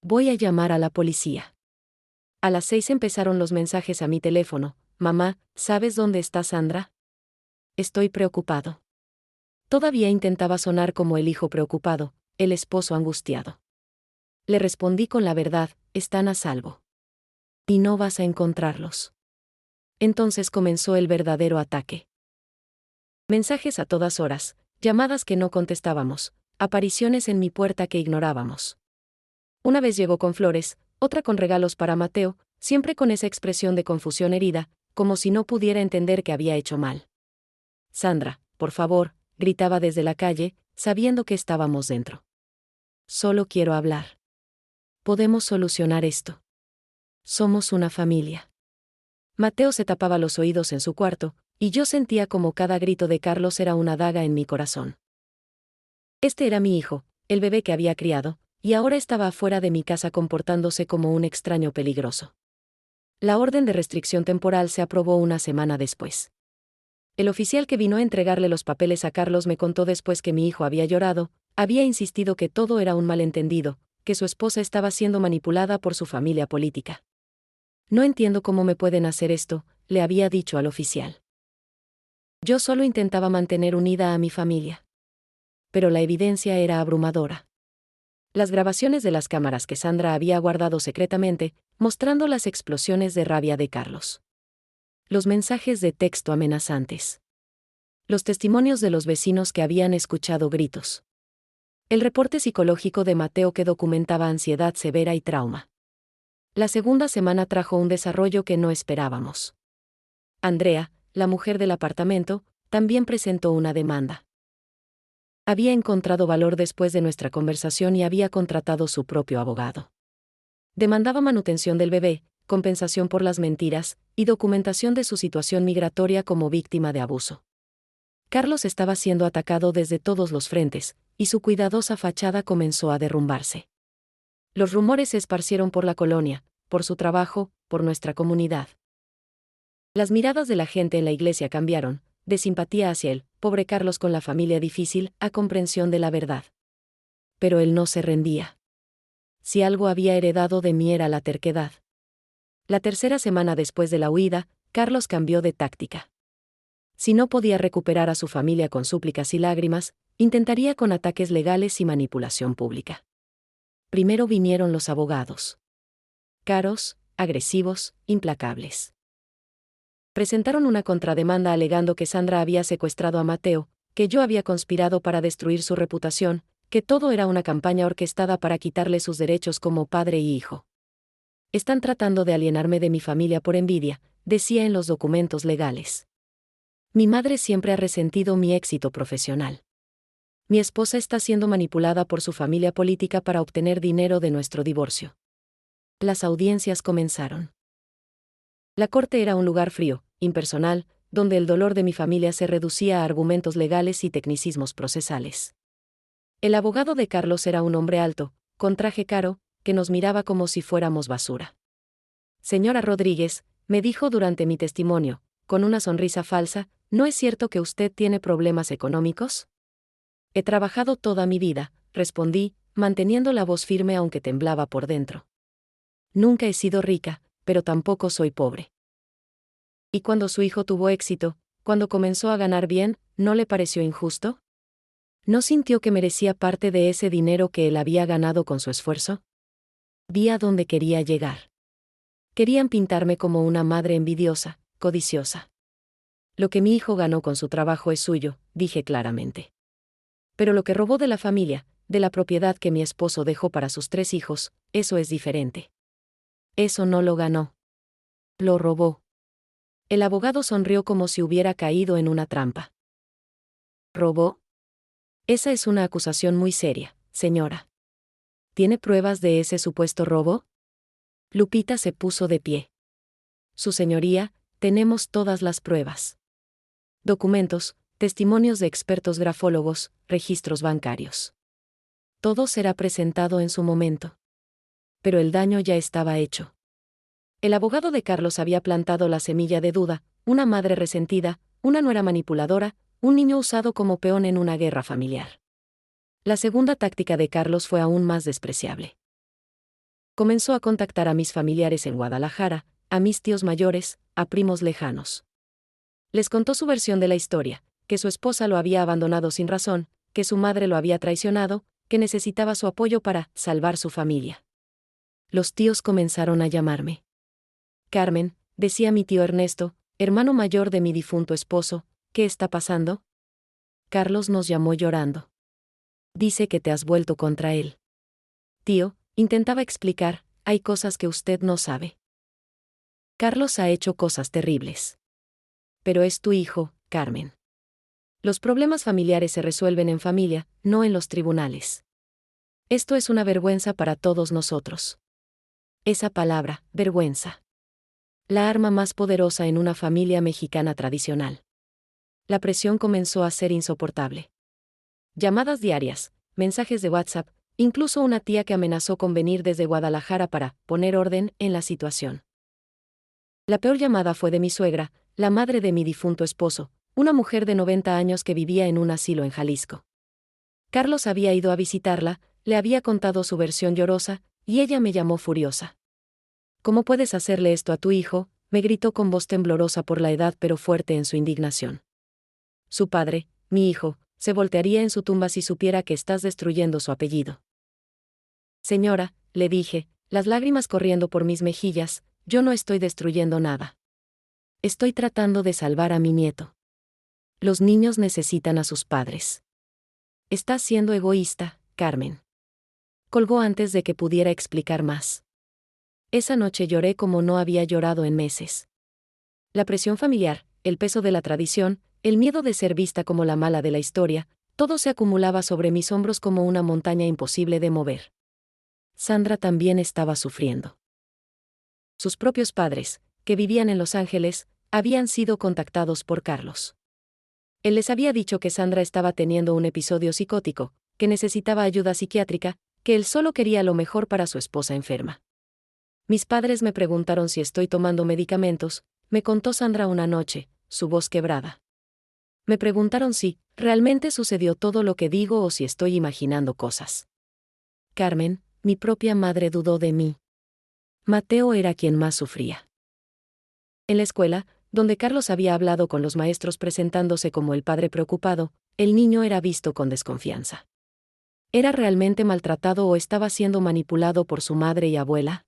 [SPEAKER 1] Voy a llamar a la policía. A las 6 empezaron los mensajes a mi teléfono, mamá, ¿sabes dónde está Sandra? Estoy preocupado. Todavía intentaba sonar como el hijo preocupado, el esposo angustiado. Le respondí con la verdad, están a salvo. Y no vas a encontrarlos. Entonces comenzó el verdadero ataque. Mensajes a todas horas, llamadas que no contestábamos, apariciones en mi puerta que ignorábamos. Una vez llegó con flores, otra con regalos para Mateo, siempre con esa expresión de confusión herida, como si no pudiera entender que había hecho mal. Sandra, por favor, gritaba desde la calle, sabiendo que estábamos dentro. Solo quiero hablar. Podemos solucionar esto. Somos una familia. Mateo se tapaba los oídos en su cuarto, y yo sentía como cada grito de Carlos era una daga en mi corazón. Este era mi hijo, el bebé que había criado, y ahora estaba afuera de mi casa comportándose como un extraño peligroso. La orden de restricción temporal se aprobó una semana después. El oficial que vino a entregarle los papeles a Carlos me contó después que mi hijo había llorado, había insistido que todo era un malentendido, que su esposa estaba siendo manipulada por su familia política. No entiendo cómo me pueden hacer esto, le había dicho al oficial. Yo solo intentaba mantener unida a mi familia. Pero la evidencia era abrumadora. Las grabaciones de las cámaras que Sandra había guardado secretamente, mostrando las explosiones de rabia de Carlos. Los mensajes de texto amenazantes. Los testimonios de los vecinos que habían escuchado gritos. El reporte psicológico de Mateo que documentaba ansiedad severa y trauma. La segunda semana trajo un desarrollo que no esperábamos. Andrea, la mujer del apartamento, también presentó una demanda. Había encontrado valor después de nuestra conversación y había contratado su propio abogado. Demandaba manutención del bebé, compensación por las mentiras, y documentación de su situación migratoria como víctima de abuso. Carlos estaba siendo atacado desde todos los frentes, y su cuidadosa fachada comenzó a derrumbarse. Los rumores se esparcieron por la colonia, por su trabajo, por nuestra comunidad. Las miradas de la gente en la iglesia cambiaron, de simpatía hacia él, pobre Carlos con la familia difícil, a comprensión de la verdad. Pero él no se rendía. Si algo había heredado de mí era la terquedad. La tercera semana después de la huida, Carlos cambió de táctica. Si no podía recuperar a su familia con súplicas y lágrimas, intentaría con ataques legales y manipulación pública. Primero vinieron los abogados. Caros, agresivos, implacables. Presentaron una contrademanda alegando que Sandra había secuestrado a Mateo, que yo había conspirado para destruir su reputación, que todo era una campaña orquestada para quitarle sus derechos como padre y hijo. Están tratando de alienarme de mi familia por envidia, decía en los documentos legales. Mi madre siempre ha resentido mi éxito profesional. Mi esposa está siendo manipulada por su familia política para obtener dinero de nuestro divorcio. Las audiencias comenzaron. La corte era un lugar frío, impersonal, donde el dolor de mi familia se reducía a argumentos legales y tecnicismos procesales. El abogado de Carlos era un hombre alto, con traje caro, que nos miraba como si fuéramos basura. Señora Rodríguez, me dijo durante mi testimonio, con una sonrisa falsa, ¿no es cierto que usted tiene problemas económicos? He trabajado toda mi vida, respondí, manteniendo la voz firme aunque temblaba por dentro. Nunca he sido rica, pero tampoco soy pobre. ¿Y cuando su hijo tuvo éxito, cuando comenzó a ganar bien, no le pareció injusto? ¿No sintió que merecía parte de ese dinero que él había ganado con su esfuerzo? Vi a dónde quería llegar. Querían pintarme como una madre envidiosa, codiciosa. Lo que mi hijo ganó con su trabajo es suyo, dije claramente. Pero lo que robó de la familia, de la propiedad que mi esposo dejó para sus 3 hijos, eso es diferente. Eso no lo ganó. Lo robó. El abogado sonrió como si hubiera caído en una trampa. ¿Robó? Esa es una acusación muy seria, señora. ¿Tiene pruebas de ese supuesto robo? Lupita se puso de pie. Su señoría, tenemos todas las pruebas. Documentos, testimonios de expertos grafólogos, registros bancarios. Todo será presentado en su momento. Pero el daño ya estaba hecho. El abogado de Carlos había plantado la semilla de duda, una madre resentida, una nuera manipuladora, un niño usado como peón en una guerra familiar. La segunda táctica de Carlos fue aún más despreciable. Comenzó a contactar a mis familiares en Guadalajara, a mis tíos mayores, a primos lejanos. Les contó su versión de la historia, que su esposa lo había abandonado sin razón, que su madre lo había traicionado, que necesitaba su apoyo para salvar su familia. Los tíos comenzaron a llamarme. Carmen, decía mi tío Ernesto, hermano mayor de mi difunto esposo, ¿qué está pasando? Carlos nos llamó llorando. Dice que te has vuelto contra él. Tío, intentaba explicar, hay cosas que usted no sabe. Carlos ha hecho cosas terribles. Pero es tu hijo, Carmen. Los problemas familiares se resuelven en familia, no en los tribunales. Esto es una vergüenza para todos nosotros. Esa palabra, vergüenza. La arma más poderosa en una familia mexicana tradicional. La presión comenzó a ser insoportable. Llamadas diarias, mensajes de WhatsApp, incluso una tía que amenazó con venir desde Guadalajara para poner orden en la situación. La peor llamada fue de mi suegra, la madre de mi difunto esposo, una mujer de 90 años que vivía en un asilo en Jalisco. Carlos había ido a visitarla, le había contado su versión llorosa, y ella me llamó furiosa. ¿Cómo puedes hacerle esto a tu hijo?, me gritó con voz temblorosa por la edad pero fuerte en su indignación. Su padre, mi hijo, se voltearía en su tumba si supiera que estás destruyendo su apellido. Señora, le dije, las lágrimas corriendo por mis mejillas, yo no estoy destruyendo nada. Estoy tratando de salvar a mi nieto. Los niños necesitan a sus padres. Estás siendo egoísta, Carmen. Colgó antes de que pudiera explicar más. Esa noche lloré como no había llorado en meses. La presión familiar, el peso de la tradición, el miedo de ser vista como la mala de la historia, todo se acumulaba sobre mis hombros como una montaña imposible de mover. Sandra también estaba sufriendo. Sus propios padres, que vivían en Los Ángeles, habían sido contactados por Carlos. Él les había dicho que Sandra estaba teniendo un episodio psicótico, que necesitaba ayuda psiquiátrica, que él solo quería lo mejor para su esposa enferma. Mis padres me preguntaron si estoy tomando medicamentos, me contó Sandra una noche, su voz quebrada. Me preguntaron si realmente sucedió todo lo que digo o si estoy imaginando cosas. Carmen, mi propia madre dudó de mí. Mateo era quien más sufría. En la escuela, donde Carlos había hablado con los maestros presentándose como el padre preocupado, el niño era visto con desconfianza. ¿Era realmente maltratado o estaba siendo manipulado por su madre y abuela?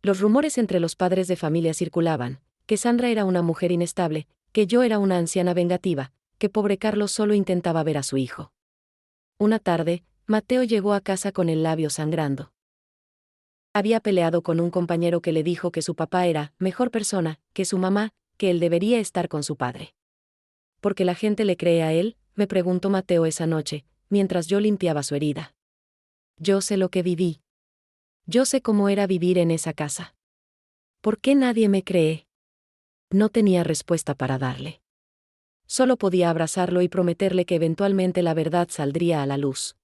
[SPEAKER 1] Los rumores entre los padres de familia circulaban, que Sandra era una mujer inestable, que yo era una anciana vengativa, que pobre Carlos solo intentaba ver a su hijo. Una tarde, Mateo llegó a casa con el labio sangrando. Había peleado con un compañero que le dijo que su papá era mejor persona que su mamá, que él debería estar con su padre. ¿Por qué la gente le cree a él?, me preguntó Mateo esa noche, mientras yo limpiaba su herida. Yo sé lo que viví. Yo sé cómo era vivir en esa casa. ¿Por qué nadie me cree? No tenía respuesta para darle. Solo podía abrazarlo y prometerle que eventualmente la verdad saldría a la luz.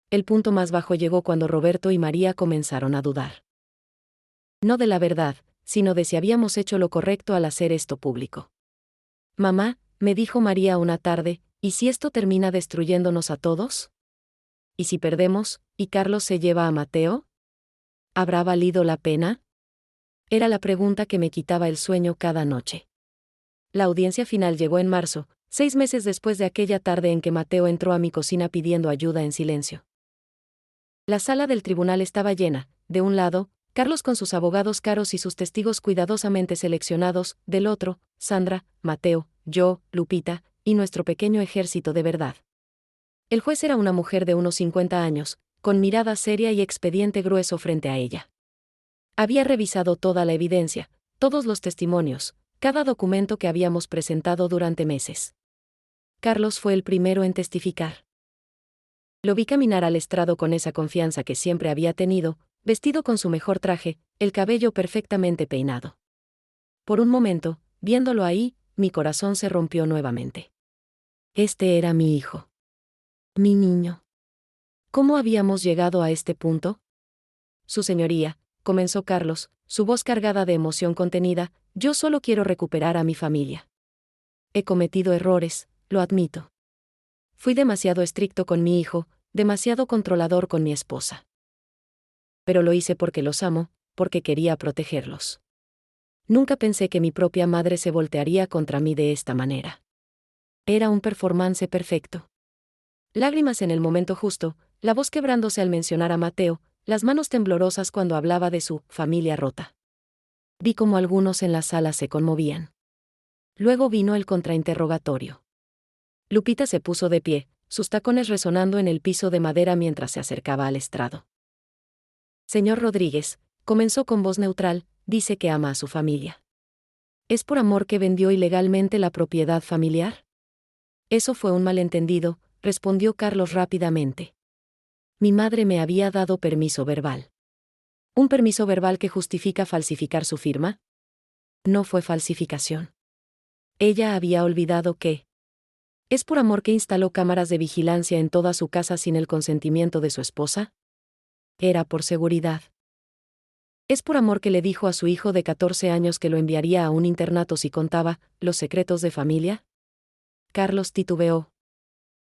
[SPEAKER 1] El punto más bajo llegó cuando Roberto y María comenzaron a dudar. No de la verdad, sino de si habíamos hecho lo correcto al hacer esto público. Mamá, me dijo María una tarde, ¿y si esto termina destruyéndonos a todos? ¿Y si perdemos, y Carlos se lleva a Mateo? ¿Habrá valido la pena? Era la pregunta que me quitaba el sueño cada noche. La audiencia final llegó en marzo, 6 meses después de aquella tarde en que Mateo entró a mi cocina pidiendo ayuda en silencio. La sala del tribunal estaba llena, de un lado, Carlos con sus abogados caros y sus testigos cuidadosamente seleccionados, del otro, Sandra, Mateo, yo, Lupita, y nuestro pequeño ejército de verdad. El juez era una mujer de unos 50 años, con mirada seria y expediente grueso frente a ella. Había revisado toda la evidencia, todos los testimonios, cada documento que habíamos presentado durante meses. Carlos fue el primero en testificar. Lo vi caminar al estrado con esa confianza que siempre había tenido, vestido con su mejor traje, el cabello perfectamente peinado. Por un momento, viéndolo ahí, mi corazón se rompió nuevamente. Este era mi hijo. Mi niño. ¿Cómo habíamos llegado a este punto? Su señoría, comenzó Carlos, su voz cargada de emoción contenida, yo solo quiero recuperar a mi familia. He cometido errores, lo admito. Fui demasiado estricto con mi hijo, demasiado controlador con mi esposa. Pero lo hice porque los amo, porque quería protegerlos. Nunca pensé que mi propia madre se voltearía contra mí de esta manera. Era un performance perfecto. Lágrimas en el momento justo, la voz quebrándose al mencionar a Mateo, las manos temblorosas cuando hablaba de su familia rota. Vi como algunos en la sala se conmovían. Luego vino el contrainterrogatorio. Lupita se puso de pie, sus tacones resonando en el piso de madera mientras se acercaba al estrado. Señor Rodríguez, comenzó con voz neutral, dice que ama a su familia. ¿Es por amor que vendió ilegalmente la propiedad familiar? Eso fue un malentendido, respondió Carlos rápidamente. Mi madre me había dado permiso verbal. ¿Un permiso verbal que justifica falsificar su firma? No fue falsificación. Ella había olvidado que. ¿Es por amor que instaló cámaras de vigilancia en toda su casa sin el consentimiento de su esposa? Era por seguridad. ¿Es por amor que le dijo a su hijo de 14 años que lo enviaría a un internato si contaba los secretos de familia? Carlos titubeó.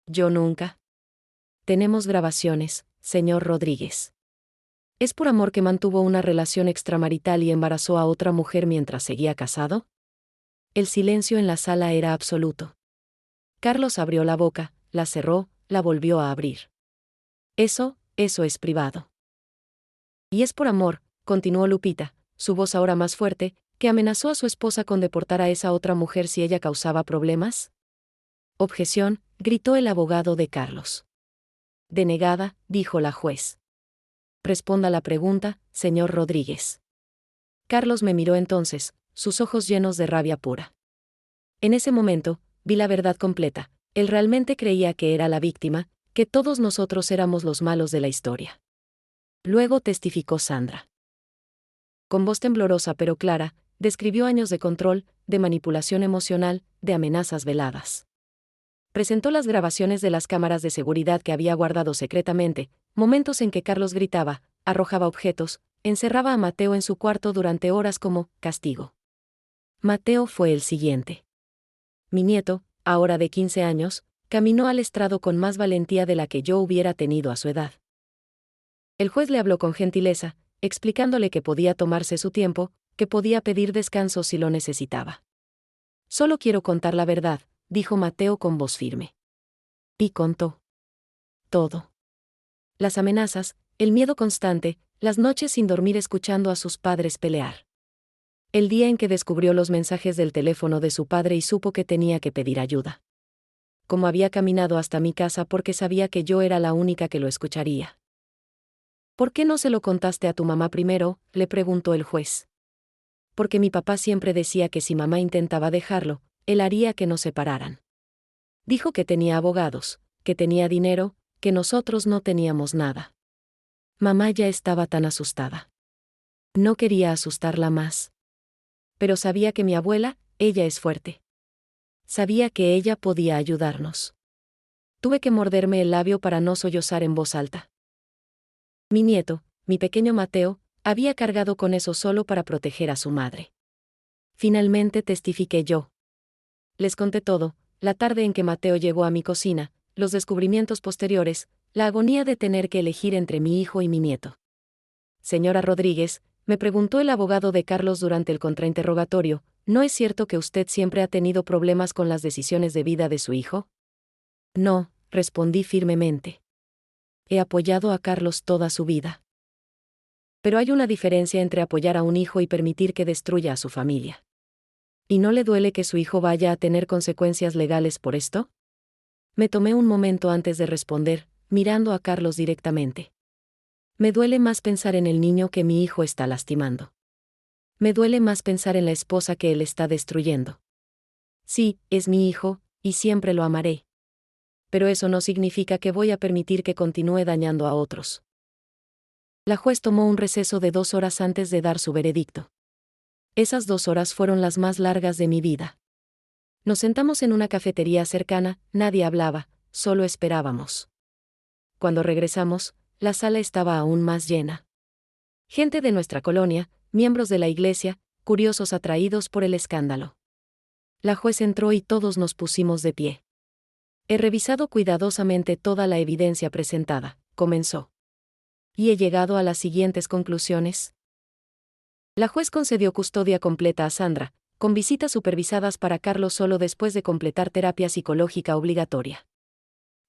[SPEAKER 1] Yo nunca. Tenemos grabaciones, señor Rodríguez. ¿Es por amor que mantuvo una relación extramarital y embarazó a otra mujer mientras seguía casado? El silencio en la sala era absoluto. Carlos abrió la boca, la cerró, la volvió a abrir. Eso es privado. Y es por amor, continuó Lupita, su voz ahora más fuerte, que amenazó a su esposa con deportar a esa otra mujer si ella causaba problemas. Objeción, gritó el abogado de Carlos. Denegada, dijo la juez. Responda la pregunta, señor Rodríguez. Carlos me miró entonces, sus ojos llenos de rabia pura. En ese momento, vi la verdad completa. Él realmente creía que era la víctima, que todos nosotros éramos los malos de la historia. Luego testificó Sandra. Con voz temblorosa pero clara, describió años de control, de manipulación emocional, de amenazas veladas. Presentó las grabaciones de las cámaras de seguridad que había guardado secretamente, momentos en que Carlos gritaba, arrojaba objetos, encerraba a Mateo en su cuarto durante horas como castigo. Mateo fue el siguiente. Mi nieto, ahora de 15 años, caminó al estrado con más valentía de la que yo hubiera tenido a su edad. El juez le habló con gentileza, explicándole que podía tomarse su tiempo, que podía pedir descanso si lo necesitaba. Solo quiero contar la verdad, dijo Mateo con voz firme. Y contó. Todo. Las amenazas, el miedo constante, las noches sin dormir escuchando a sus padres pelear. El día en que descubrió los mensajes del teléfono de su padre y supo que tenía que pedir ayuda. Cómo había caminado hasta mi casa porque sabía que yo era la única que lo escucharía. ¿Por qué no se lo contaste a tu mamá primero?, le preguntó el juez. Porque mi papá siempre decía que si mamá intentaba dejarlo, él haría que nos separaran. Dijo que tenía abogados, que tenía dinero, que nosotros no teníamos nada. Mamá ya estaba tan asustada. No quería asustarla más. Pero sabía que mi abuela, ella es fuerte. Sabía que ella podía ayudarnos. Tuve que morderme el labio para no sollozar en voz alta. Mi nieto, mi pequeño Mateo, había cargado con eso solo para proteger a su madre. Finalmente testifiqué yo. Les conté todo, la tarde en que Mateo llegó a mi cocina, los descubrimientos posteriores, la agonía de tener que elegir entre mi hijo y mi nieto. Señora Rodríguez, me preguntó el abogado de Carlos durante el contrainterrogatorio, ¿no es cierto que usted siempre ha tenido problemas con las decisiones de vida de su hijo? No, respondí firmemente. He apoyado a Carlos toda su vida. Pero hay una diferencia entre apoyar a un hijo y permitir que destruya a su familia. ¿Y no le duele que su hijo vaya a tener consecuencias legales por esto? Me tomé un momento antes de responder, mirando a Carlos directamente. Me duele más pensar en el niño que mi hijo está lastimando. Me duele más pensar en la esposa que él está destruyendo. Sí, es mi hijo, y siempre lo amaré. Pero eso no significa que voy a permitir que continúe dañando a otros. La juez tomó un receso de 2 horas antes de dar su veredicto. Esas 2 horas fueron las más largas de mi vida. Nos sentamos en una cafetería cercana, nadie hablaba, solo esperábamos. Cuando regresamos, la sala estaba aún más llena. Gente de nuestra colonia, miembros de la iglesia, curiosos atraídos por el escándalo. La juez entró y todos nos pusimos de pie. He revisado cuidadosamente toda la evidencia presentada, comenzó. Y he llegado a las siguientes conclusiones. La juez concedió custodia completa a Sandra, con visitas supervisadas para Carlos solo después de completar terapia psicológica obligatoria.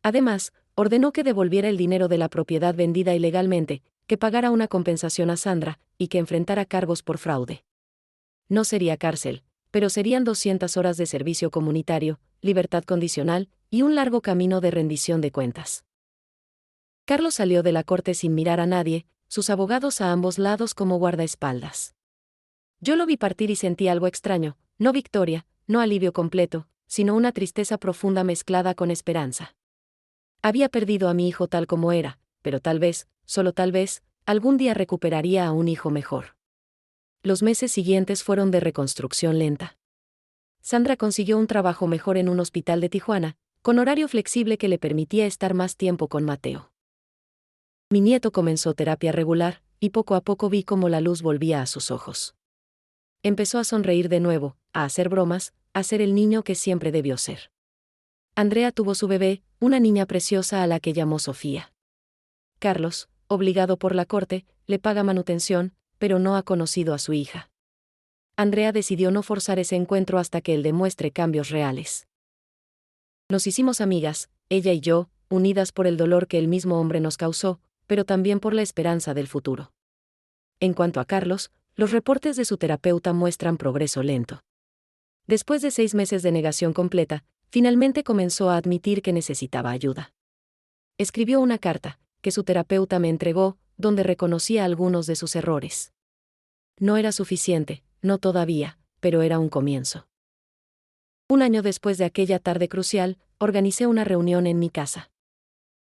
[SPEAKER 1] Además, ordenó que devolviera el dinero de la propiedad vendida ilegalmente, que pagara una compensación a Sandra, y que enfrentara cargos por fraude. No sería cárcel, pero serían 200 horas de servicio comunitario, libertad condicional, y un largo camino de rendición de cuentas. Carlos salió de la corte sin mirar a nadie, sus abogados a ambos lados como guardaespaldas. Yo lo vi partir y sentí algo extraño, no victoria, no alivio completo, sino una tristeza profunda mezclada con esperanza. Había perdido a mi hijo tal como era, pero tal vez, solo tal vez, algún día recuperaría a un hijo mejor. Los meses siguientes fueron de reconstrucción lenta. Sandra consiguió un trabajo mejor en un hospital de Tijuana, con horario flexible que le permitía estar más tiempo con Mateo. Mi nieto comenzó terapia regular, y poco a poco vi cómo la luz volvía a sus ojos. Empezó a sonreír de nuevo, a hacer bromas, a ser el niño que siempre debió ser. Andrea tuvo su bebé, una niña preciosa a la que llamó Sofía. Carlos, obligado por la corte, le paga manutención, pero no ha conocido a su hija. Andrea decidió no forzar ese encuentro hasta que él demuestre cambios reales. Nos hicimos amigas, ella y yo, unidas por el dolor que el mismo hombre nos causó, pero también por la esperanza del futuro. En cuanto a Carlos, los reportes de su terapeuta muestran progreso lento. Después de 6 meses de negación completa, finalmente comenzó a admitir que necesitaba ayuda. Escribió una carta, que su terapeuta me entregó, donde reconocía algunos de sus errores. No era suficiente, no todavía, pero era un comienzo. Un año después de aquella tarde crucial, organicé una reunión en mi casa.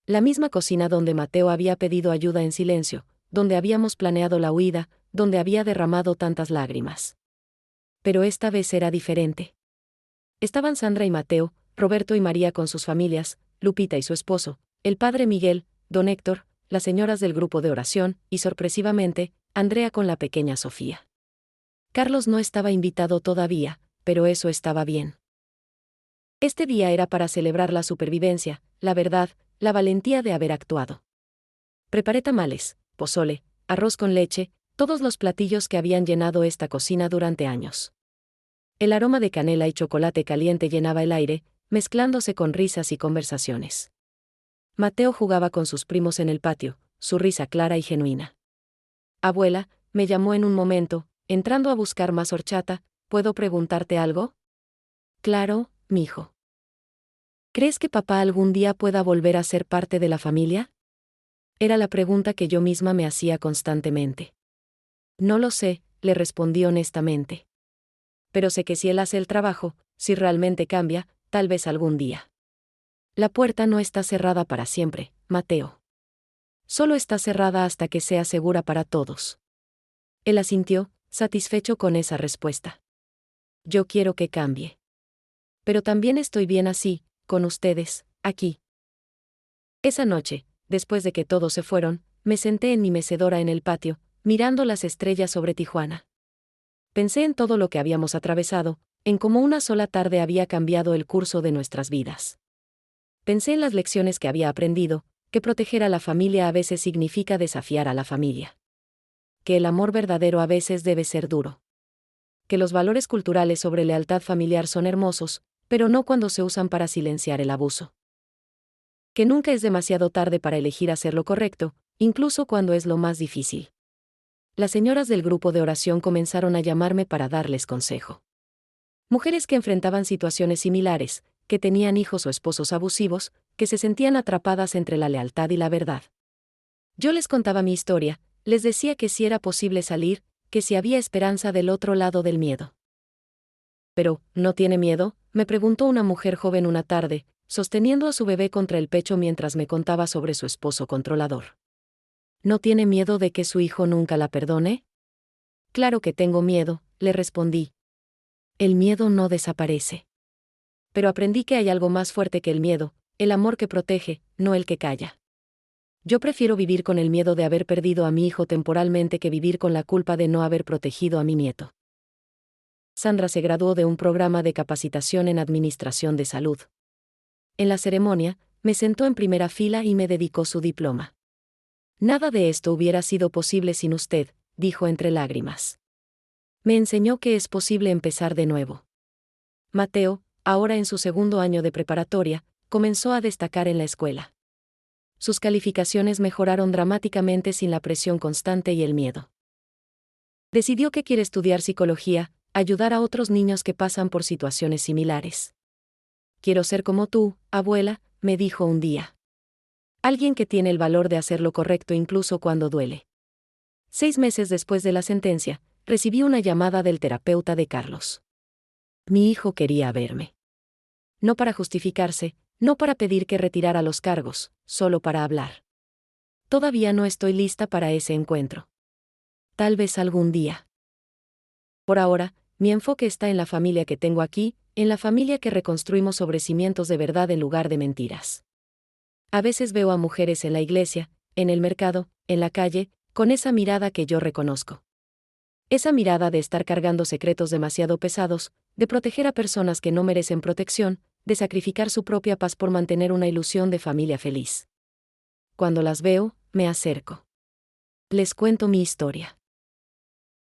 [SPEAKER 1] La misma cocina donde Mateo había pedido ayuda en silencio, donde habíamos planeado la huida, donde había derramado tantas lágrimas. Pero esta vez era diferente. Estaban Sandra y Mateo, Roberto y María con sus familias, Lupita y su esposo, el padre Miguel, don Héctor, las señoras del grupo de oración, y sorpresivamente, Andrea con la pequeña Sofía. Carlos no estaba invitado todavía, pero eso estaba bien. Este día era para celebrar la supervivencia, la verdad, la valentía de haber actuado. Preparé tamales, pozole, arroz con leche, todos los platillos que habían llenado esta cocina durante años. El aroma de canela y chocolate caliente llenaba el aire, mezclándose con risas y conversaciones. Mateo jugaba con sus primos en el patio, su risa clara y genuina. Abuela, me llamó en un momento, entrando a buscar más horchata, ¿puedo preguntarte algo? Claro, mijo. ¿Crees que papá algún día pueda volver a ser parte de la familia? Era la pregunta que yo misma me hacía constantemente. No lo sé, le respondí honestamente. Pero sé que si él hace el trabajo, si realmente cambia, tal vez algún día. La puerta no está cerrada para siempre, Mateo. Solo está cerrada hasta que sea segura para todos. Él asintió, satisfecho con esa respuesta. Yo quiero que cambie. Pero también estoy bien así, con ustedes, aquí. Esa noche, después de que todos se fueron, me senté en mi mecedora en el patio, mirando las estrellas sobre Tijuana. Pensé en todo lo que habíamos atravesado, en cómo una sola tarde había cambiado el curso de nuestras vidas. Pensé en las lecciones que había aprendido, que proteger a la familia a veces significa desafiar a la familia. Que el amor verdadero a veces debe ser duro. Que los valores culturales sobre lealtad familiar son hermosos, pero no cuando se usan para silenciar el abuso. Que nunca es demasiado tarde para elegir hacer lo correcto, incluso cuando es lo más difícil. Las señoras del grupo de oración comenzaron a llamarme para darles consejo. Mujeres que enfrentaban situaciones similares, que tenían hijos o esposos abusivos, que se sentían atrapadas entre la lealtad y la verdad. Yo les contaba mi historia, les decía que si era posible salir, que si había esperanza del otro lado del miedo. Pero, ¿no tiene miedo?, me preguntó una mujer joven una tarde, sosteniendo a su bebé contra el pecho mientras me contaba sobre su esposo controlador. ¿No tiene miedo de que su hijo nunca la perdone? Claro que tengo miedo, le respondí. El miedo no desaparece. Pero aprendí que hay algo más fuerte que el miedo, el amor que protege, no el que calla. Yo prefiero vivir con el miedo de haber perdido a mi hijo temporalmente que vivir con la culpa de no haber protegido a mi nieto. Sandra se graduó de un programa de capacitación en administración de salud. En la ceremonia, me sentó en primera fila y me dedicó su diploma. Nada de esto hubiera sido posible sin usted, dijo entre lágrimas. Me enseñó que es posible empezar de nuevo. Mateo, ahora en su segundo año de preparatoria, comenzó a destacar en la escuela. Sus calificaciones mejoraron dramáticamente sin la presión constante y el miedo. Decidió que quiere estudiar psicología, ayudar a otros niños que pasan por situaciones similares. Quiero ser como tú, abuela, me dijo un día. Alguien que tiene el valor de hacer lo correcto incluso cuando duele. 6 meses después de la sentencia, recibí una llamada del terapeuta de Carlos. Mi hijo quería verme. No para justificarse, no para pedir que retirara los cargos, solo para hablar. Todavía no estoy lista para ese encuentro. Tal vez algún día. Por ahora, mi enfoque está en la familia que tengo aquí, en la familia que reconstruimos sobre cimientos de verdad en lugar de mentiras. A veces veo a mujeres en la iglesia, en el mercado, en la calle, con esa mirada que yo reconozco. Esa mirada de estar cargando secretos demasiado pesados, de proteger a personas que no merecen protección, de sacrificar su propia paz por mantener una ilusión de familia feliz. Cuando las veo, me acerco. Les cuento mi historia.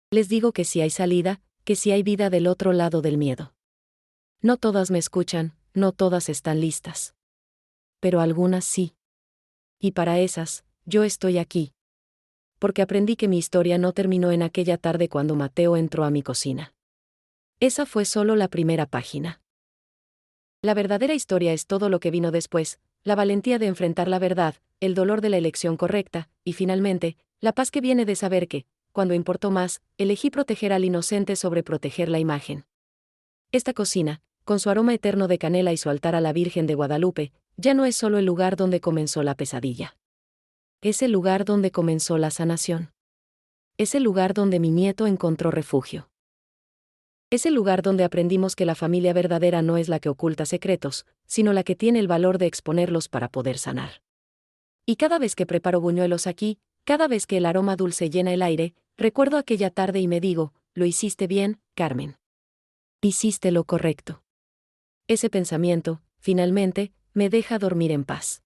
[SPEAKER 1] Les digo que si hay salida, que si hay vida del otro lado del miedo. No todas me escuchan, no todas están listas. Pero algunas sí. Y para esas, yo estoy aquí. Porque aprendí que mi historia no terminó en aquella tarde cuando Mateo entró a mi cocina. Esa fue solo la primera página. La verdadera historia es todo lo que vino después, la valentía de enfrentar la verdad, el dolor de la elección correcta, y finalmente, la paz que viene de saber que, cuando importó más, elegí proteger al inocente sobre proteger la imagen. Esta cocina, con su aroma eterno de canela y su altar a la Virgen de Guadalupe, ya no es solo el lugar donde comenzó la pesadilla. Es el lugar donde comenzó la sanación. Es el lugar donde mi nieto encontró refugio. Es el lugar donde aprendimos que la familia verdadera no es la que oculta secretos, sino la que tiene el valor de exponerlos para poder sanar. Y cada vez que preparo buñuelos aquí, cada vez que el aroma dulce llena el aire, recuerdo aquella tarde y me digo, lo hiciste bien, Carmen. Hiciste lo correcto. Ese pensamiento, finalmente, me deja dormir en paz.